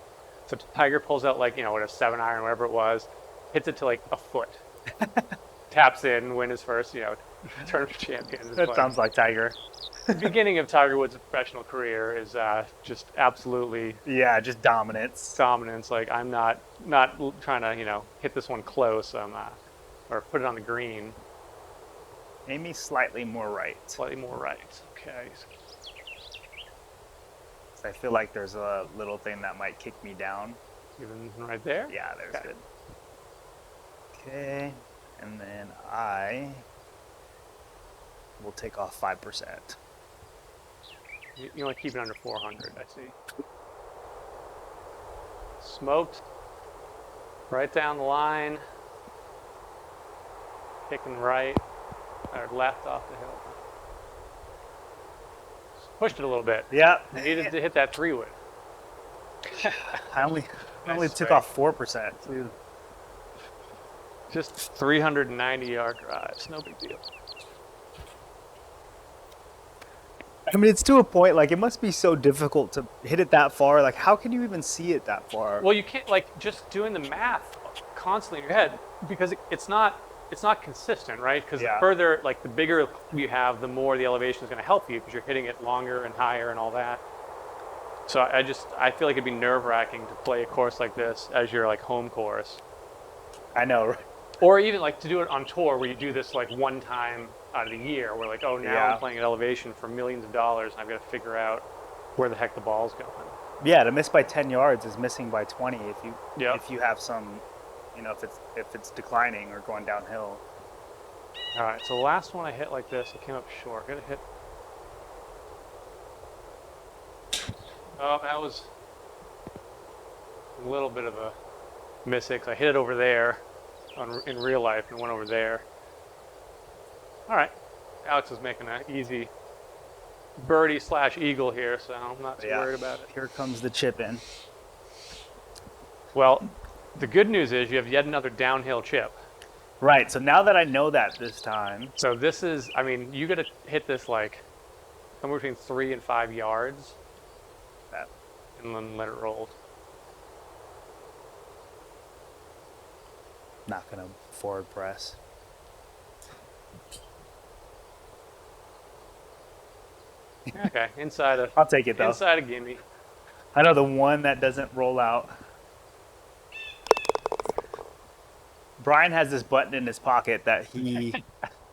So Tiger pulls out like, what, a 7-iron, whatever it was, hits it to like a foot, taps in, win his first, Tournament of Champions. That sounds like Tiger. The beginning of Tiger Woods' professional career is just absolutely just dominance. dominance. Like, I'm not trying to hit this one close. Or put it on the green. Maybe slightly more right. Slightly more right. Okay. I feel like there's a little thing that might kick me down. Even right there. Yeah, there's Okay. good. Okay, and then I will take off 5%. You want to keep it under 400. I see. Smoked. Right down the line. Kicking right. or left off the hill. Pushed it a little bit. Yeah. Needed to hit that 3-wood. I only Nice took strike. off 4% too. Just 390-yard drives. No big deal. I mean, it's to a point, like, it must be so difficult to hit it that far. Like, how can you even see it that far? Well, you can't, like, just doing the math constantly in your head, because it's not consistent, right? Because Yeah. the further, like, the bigger you have, the more the elevation is going to help you, because you're hitting it longer and higher and all that. So I feel like it'd be nerve-wracking to play a course like this as your, like, home course. I know, right? Or even, like, to do it on tour where you do this, like, one time out of the year, where, like, oh, now Yeah. I'm playing at elevation for millions of dollars, and I've got to figure out where the heck the ball's going. Yeah, to miss by 10 yards is missing by 20 Yep. if you have some, if it's declining or going downhill. All right, so the last one I hit like this, it came up short. Gotta hit. Oh, that was a little bit of a miss because I hit it over there in real life and went over there. All right, Alex is making an easy birdie / eagle here, so I'm not too worried about it. Here comes the chip in. Well, the good news is you have yet another downhill chip. Right, so now that I know that this time, So this is, I mean, you got to hit this like somewhere between 3 and 5 yards, and then let it roll. not going to forward press. Okay, inside a I'll take it, though. inside a gimme. I know the one that doesn't roll out. Brian has this button in his pocket that he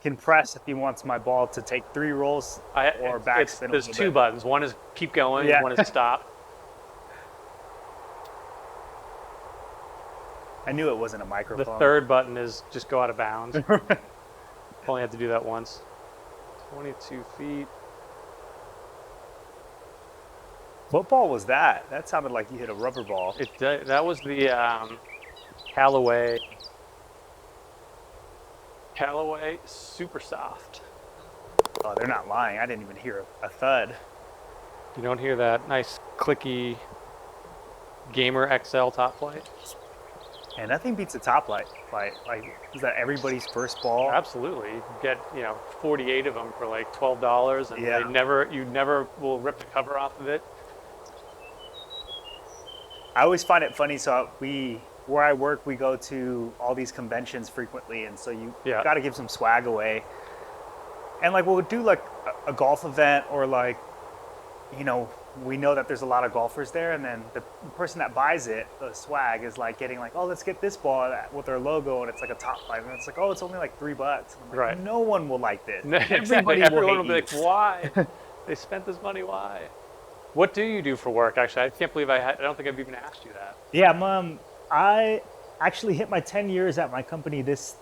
can press if he wants my ball to take 3 rolls or backspin. There's 2 buttons. One is keep going, Yeah. one is stop. I knew it wasn't a The microphone. third button is just go out of bounds. Only had to do that once. 22 feet. What ball was that? That sounded like you hit a rubber ball. That was the Callaway Super Soft. Oh, they're not lying. I didn't even hear a thud. You don't hear that nice clicky Gamer XL top plate? And nothing beats a top light. Like, is that everybody's first ball? Absolutely. You get 48 of them for like $12, and Yeah. you never will rip the cover off of it. I always find it funny. So where I work, we go to all these conventions frequently, and so you Yeah. got to give some swag away. And like we'll do like a golf event, or like, we know that there's a lot of golfers there, and then the person that buys it, the swag, is like getting like, oh, let's get this ball with their logo, and it's like a top line, and it's like, oh, it's only like $3. I'm like, Right. No one will like this. Exactly. Everyone will be hate like, why? They spent this money, why? What do you do for work, actually? I can't believe I don't think I've even asked you that. Yeah, I actually hit my 10 years at my company this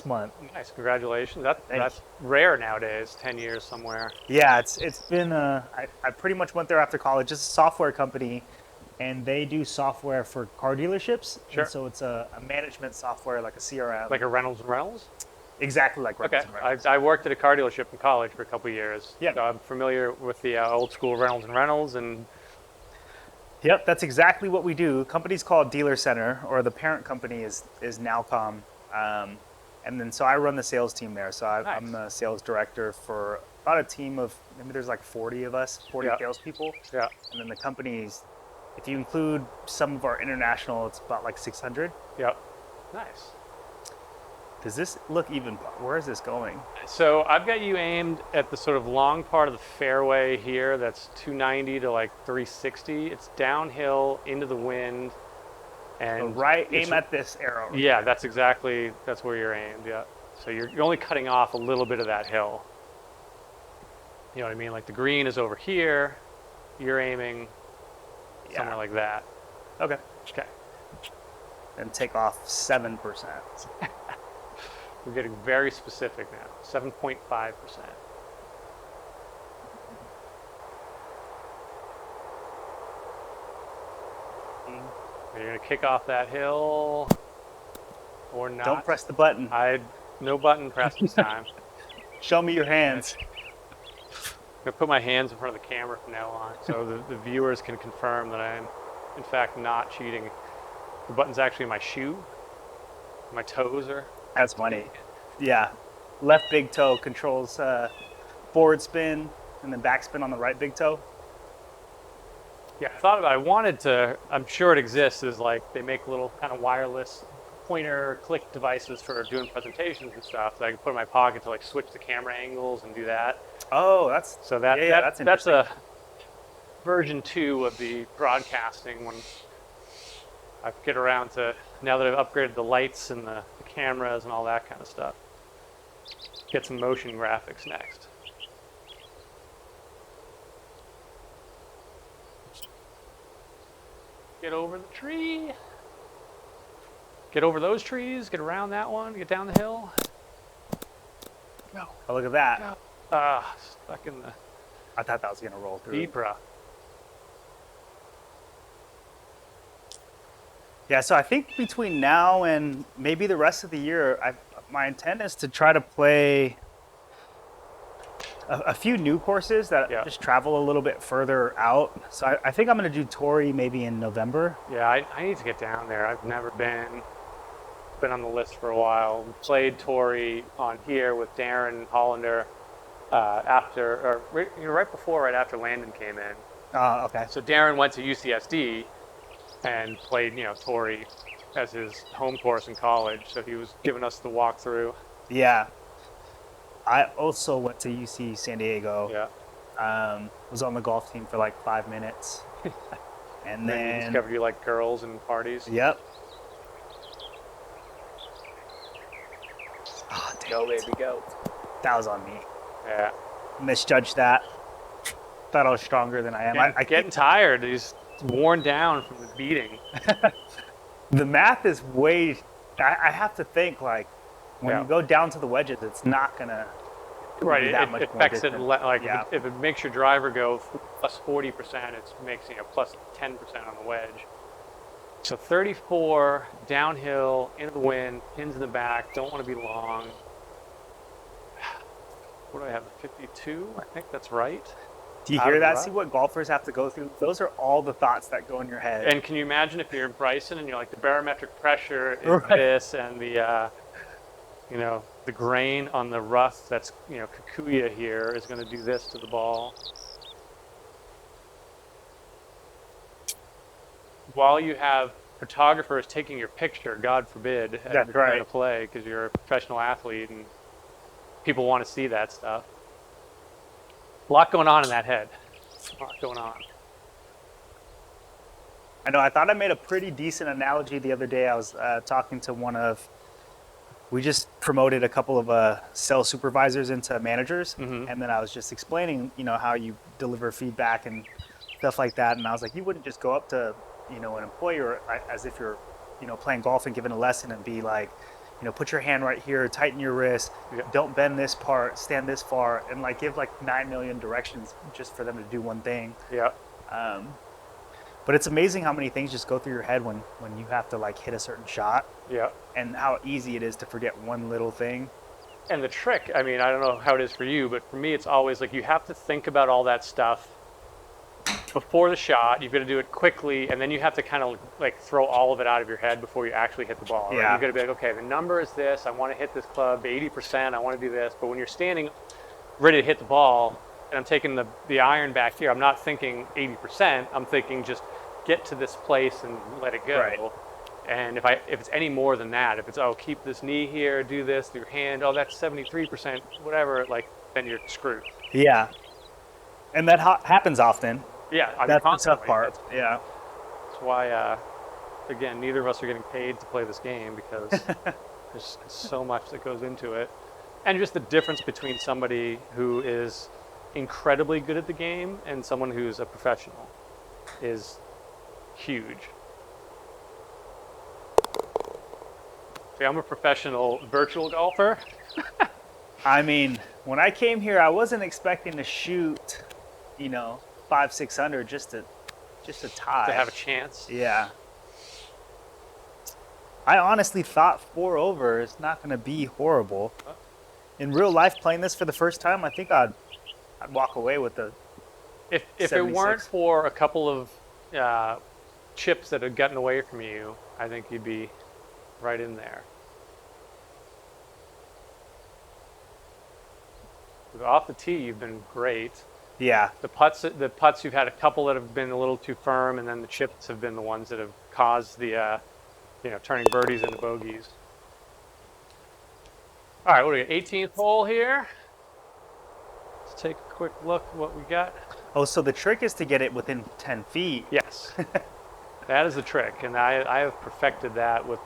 month. Nice, congratulations. That's rare nowadays, 10 years somewhere. Yeah, it's been I pretty much went there after college. It's a software company, and they do software for car dealerships. Sure. And so it's a management software, like a CRM. Like a Reynolds & Reynolds? Exactly like Okay, Reynolds & Reynolds. I worked at a car dealership in college for a couple of years. Yeah. So I'm familiar with the old school Reynolds & Reynolds, and Yep, that's exactly what we do. The company's called Dealer Center, or the parent company is Nowcom. And then so I run the sales team there. So Nice. I'm the sales director for about a team of, maybe there's like 40 of us, 40 Yeah. salespeople. yeah. And then the company's, if you include some of our international, it's about like 600. Yep. Nice. Does this look even, where is this going? So I've got you aimed at the sort of long part of the fairway here. That's 290 to like 360. It's downhill into the wind. And So it's- aim at this arrow. Yeah, that's where you're aimed, yeah. So you're only cutting off a little bit of that hill. You know what I mean? Like the green is over here, you're aiming somewhere like that. Okay. Okay. And take off 7%. We're getting very specific now, 7.5%. You're gonna kick off that hill or not. Don't press the button. No button press this time. Show me your hands. I'm going to put my hands in front of the camera from now on so the viewers can confirm that I am, in fact, not cheating. The button's actually in my shoe. My toes are... That's funny. Yeah. Left big toe controls forward spin and then back spin on the right big toe. Yeah, I thought about it. I wanted to, I'm sure it exists, is like they make little kind of wireless pointer click devices for doing presentations and stuff that I can put in my pocket to like switch the camera angles and do that. Oh, that's So that, yeah, that's a version 2 of the broadcasting when I get around to, now that I've upgraded the lights and the cameras and all that kind of stuff. Get some motion graphics next. Get over the tree. Get over those trees, get around that one, get down the hill. Go. Oh, look at that. Go. Stuck in the I thought that was gonna roll through. deep rough. Yeah, so I think between now and maybe the rest of the year, my intent is to try to play a few new courses that just travel a little bit further out. So I think I'm going to do Torrey maybe in November. Yeah, I need to get down there. I've never been on the list for a while. We played Torrey on here with Darren Hollander right before, right after Landon came in. Okay. So Darren went to UCSD and played, Torrey as his home course in college. So he was giving us the walkthrough. Yeah. I also went to UC San Diego. Yeah. Was on the golf team for like 5 minutes. And then you discovered you like girls and parties. Yep. Oh, Go, baby, go. That was on me. Yeah. Misjudged that. Thought I was stronger than I am. Getting tired. He's worn down from the beating. The math is I have to think like when you go down to the wedges, it's not gonna right. that It much affects it like yeah. if it makes your driver go plus 40%, it makes plus 10% on the wedge. So 34 downhill into the wind, pins in the back. Don't want to be long. What do I have? 52? I think that's right. Do you hear that? See what golfers have to go through? Those are all the thoughts that go in your head. And can you imagine if you're in Bryson and you're like the barometric pressure is this and the the grain on the rough that's Kikuya here is going to do this to the ball. While you have photographers taking your picture, God forbid, as you're trying to play because you're a professional athlete and people want to see that stuff. A lot going on in that head. A lot going on. I know. I thought I made a pretty decent analogy the other day. I was talking to we just promoted a couple of sales supervisors into managers. Mm-hmm. And then I was just explaining, how you deliver feedback and stuff like that. And I was like, you wouldn't just go up to, an employer as if you're, playing golf and giving a lesson and be like, put your hand right here, tighten your wrist, don't bend this part, stand this far, and like give like 9 million directions just for them to do one thing. Yeah. But it's amazing how many things just go through your head when you have to like hit a certain shot. Yeah. And how easy it is to forget one little thing. And the trick, I mean, I don't know how it is for you, but for me, it's always like you have to think about all that stuff before the shot. You've got to do it quickly, and then you have to kind of like throw all of it out of your head before you actually hit the ball. Right? Yeah. You've got to be like, okay, the number is this. I want to hit this club 80%. I want to do this. But when you're standing ready to hit the ball, and I'm taking the iron back here, I'm not thinking 80%. I'm thinking just get to this place and let it go. Right. And if it's any more than that, if it's keep this knee here, do this with your hand, that's 73%, whatever, like then you're screwed. Yeah. And that happens often. Yeah, that's the tough part. That's why, again, neither of us are getting paid to play this game because there's so much that goes into it. And just the difference between somebody who is incredibly good at the game and someone who's a professional is huge. See, I'm a professional virtual golfer. I mean, when I came here, I wasn't expecting to shoot, 500-600 just to tie. To have a chance. Yeah. I honestly thought 4 over is not going to be horrible. In real life, playing this for the first time, I think I'd walk away with the If it 76. weren't for a couple of chips that had gotten away from you, I think you'd be right in there. Off the tee, you've been great. Yeah. The putts, you've had a couple that have been a little too firm, and then the chips have been the ones that have caused the, turning birdies into bogeys. All right, what do we got? 18th hole here. Let's take a quick look at what we got. Oh, so the trick is to get it within 10 feet. Yes, that is the trick, and I have perfected that with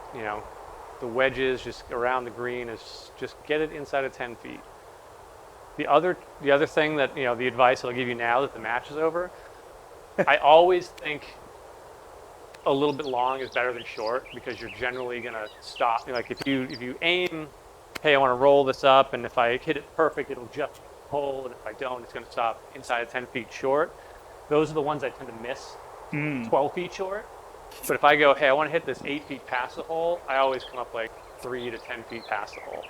the wedges just around the green is just get it inside of 10 feet. The other thing that the advice I'll give you now that the match is over, I always think a little bit long is better than short because you're generally gonna stop. Like if you aim, hey, I want to roll this up, and if I hit it perfect, it'll just hold, and if I don't, it's gonna stop inside of 10 feet short. Those are the ones I tend to miss, 12 feet short. But if I go, hey, I want to hit this 8 feet past the hole, I always come up like 3 to 10 feet past the hole.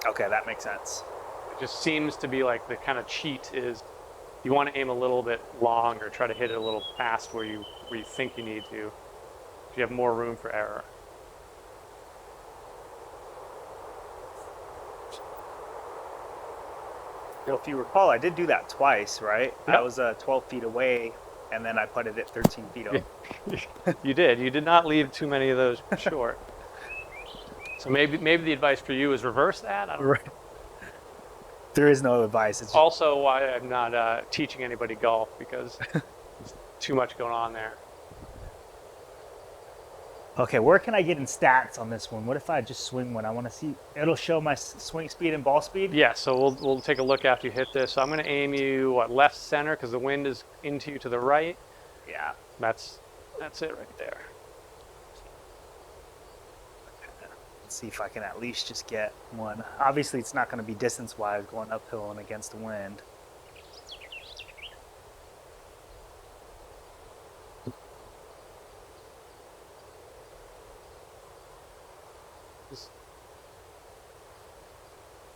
Okay, that makes sense. It just seems to be like the kind of cheat is you want to aim a little bit long or try to hit it a little past where you think you need to. You have more room for error. If you recall, I did do that twice, right? Yep. I was 12 feet away, and then I putted it 13 feet over. You did. You did not leave too many of those short. So maybe the advice for you is reverse that. I don't know. There is no advice. It's just... Also, why I'm not teaching anybody golf because there's too much going on there. Okay, where can I get in stats on this one? What if I just swing one? I want to see. It'll show my swing speed and ball speed. Yeah. So we'll take a look after you hit this. So I'm going to aim you left center because the wind is into you to the right. Yeah. That's it right there. Let's see if I can at least just get one. Obviously, it's not going to be distance-wise going uphill and against the wind.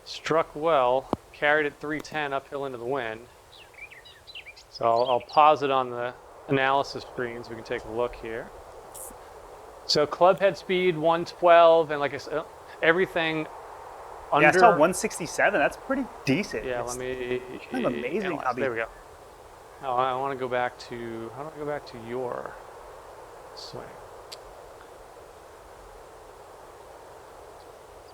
Struck well, carried it 310 uphill into the wind. So I'll pause it on the analysis screen so we can take a look here. So club head speed 112, and like I said, everything under. Yeah, I saw 167. That's pretty decent. Yeah, it's let me. kind of amazing how There we go. Oh, I want to go back to. How do I go back to your swing?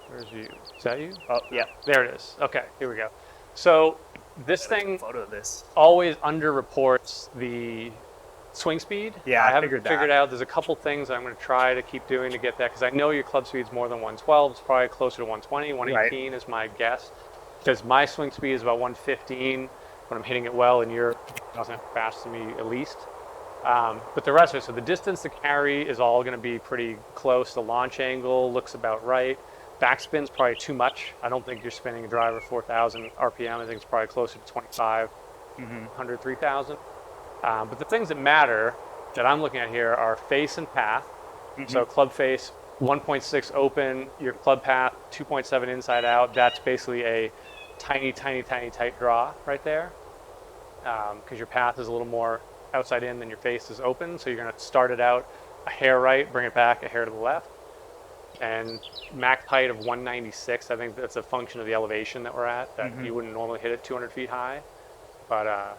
Where's you? Is that you? Oh, yeah. There it is. Okay, here we go. So this thing Photo of this. always underreports the swing speed. Yeah, I haven't figured that. figured out. There's a couple things I'm going to try to keep doing to get that because I know your club speed's more than 112. It's probably closer to 120. 118 is my guess because my swing speed is about 115 when I'm hitting it well, and you're fast to me at least. But the rest of it, so the distance to carry is all going to be pretty close. The launch angle looks about right. Backspin's probably too much. I don't think you're spinning a driver 4,000 RPM. I think it's probably closer to 25, 100, 3,000. But the things that matter that I'm looking at here are face and path. So club face, 1.6 open, your club path, 2.7 inside out. That's basically a tiny, tiny, tiny tight draw right there. Because your path is a little more outside in than your face is open. So you're going to start it out a hair right, bring it back a hair to the left. And max height of 196, I think that's a function of the elevation that we're at, that you wouldn't normally hit it 200 feet high. But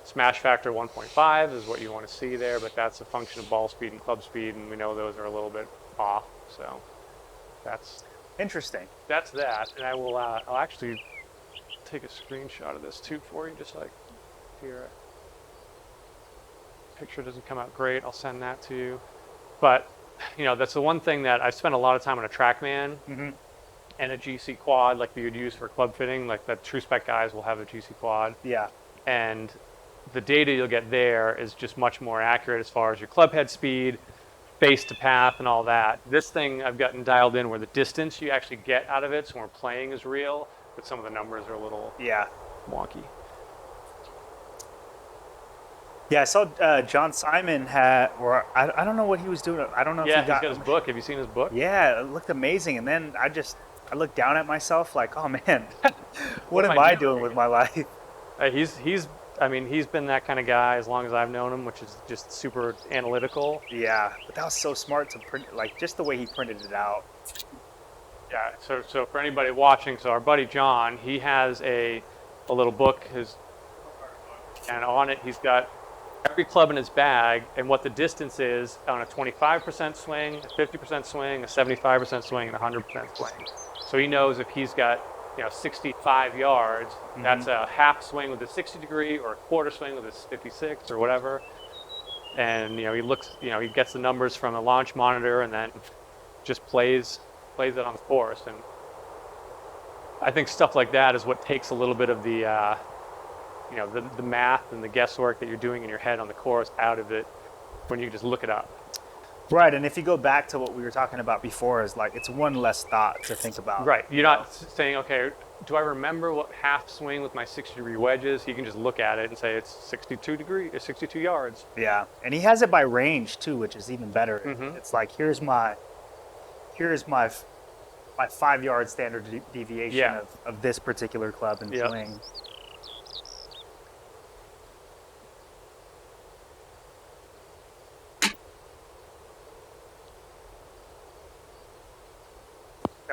smash factor 1.5 is what you want to see there, but that's a function of ball speed and club speed, and we know those are a little bit off. So that's Interesting. That's that. And I will I'll actually take a screenshot of this too for you, just like here. Picture doesn't come out great. I'll send that to you. But that's the one thing that I've spent a lot of time on a TrackMan and a GC quad, like you'd use for club fitting. Like the true spec guys will have a GC quad. Yeah. And the data you'll get there is just much more accurate as far as your club head speed, face to path, and all that. This thing I've gotten dialed in where the distance you actually get out of it, so when we're playing, is real, but some of the numbers are a little wonky. Yeah, I saw John Simon had, or I don't know what he was doing. I don't know if he He's got got his book. Have you seen his book? Yeah, it looked amazing. And then I just I look down at myself like, oh man, what am am I I doing? doing with my life? He's been that kind of guy as long as I've known him, which is just super analytical. Yeah, but that was so smart to print, like just the way he printed it out. Yeah. So for anybody watching, so our buddy John, he has a little book, and on it he's got every club in his bag and what the distance is on a 25% swing, a 50% swing, a 75% swing, and a 100% swing. So he knows if he's got 65 yards, that's a half swing with a 60 degree or a quarter swing with a 56 or whatever. And he looks, he gets the numbers from a launch monitor and then just plays it on the course. And I think stuff like that is what takes a little bit of the the math and the guesswork that you're doing in your head on the course out of it when you just look it up. Right, and if you go back to what we were talking about before, is like it's one less thought to think about. Right, you're not saying, okay, do I remember what half swing with my 60-degree wedge is? You can just look at it and say it's 62 yards. Yeah, and he has it by range too, which is even better. It's like here's my 5-yard standard deviation of this particular club and swing.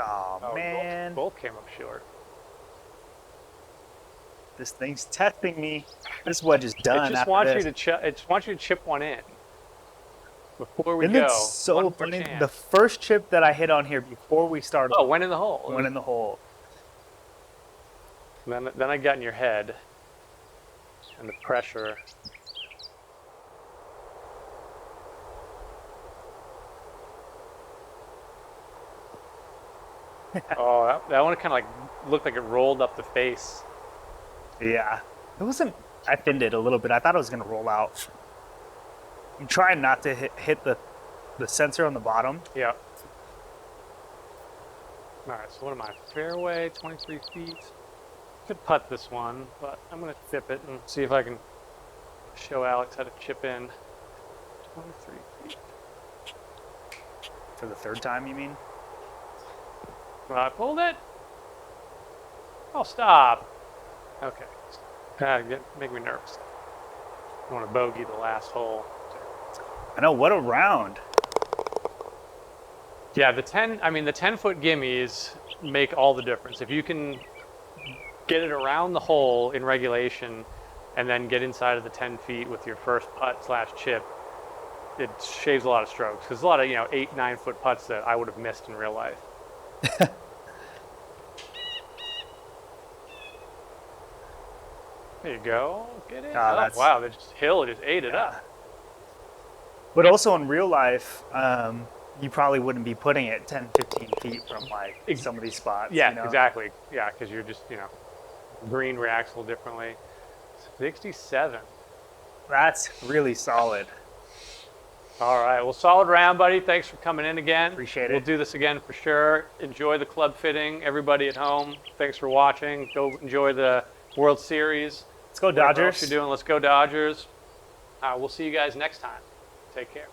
Oh man, both came up short. This thing's testing me. This wedge is done. It just wants you to chip one in before we Isn't go. it so funny? The first chip that I hit on here before we started. Oh, went in the hole. Went in the hole. Then I got in your head, and the pressure. Oh, that one kind of like looked like it rolled up the face. Yeah, it wasn't. I thinned it a little bit. I thought it was gonna roll out. I'm trying not to hit the sensor on the bottom. Yeah. All right. So what am I? Fairway, 23 feet. Could putt this one, but I'm gonna tip it and see if I can show Alex how to chip in. 23 feet. For the third time, you mean? I pulled it. Oh, stop. Okay. Make me nervous. I want to bogey the last hole. I know, what a round. Yeah, the 10-foot gimmies make all the difference. If you can get it around the hole in regulation and then get inside of the 10 feet with your first putt/chip, it shaves a lot of strokes. Because a lot of 8-9 foot putts that I would have missed in real life. There you go. Get it. Oh, wow, the hill just ate it up. But also in real life, you probably wouldn't be putting it 10, 15 feet from like some of these spots. Yeah, exactly. Yeah, because you're just, green reacts a little differently. 67. That's really solid. All right. Well, solid round, buddy. Thanks for coming in again. Appreciate it. We'll do this again for sure. Enjoy the club fitting. Everybody at home, thanks for watching. Go enjoy the World Series. Let's go Dodgers. Whatever else you're doing, let's go Dodgers. We'll see you guys next time. Take care.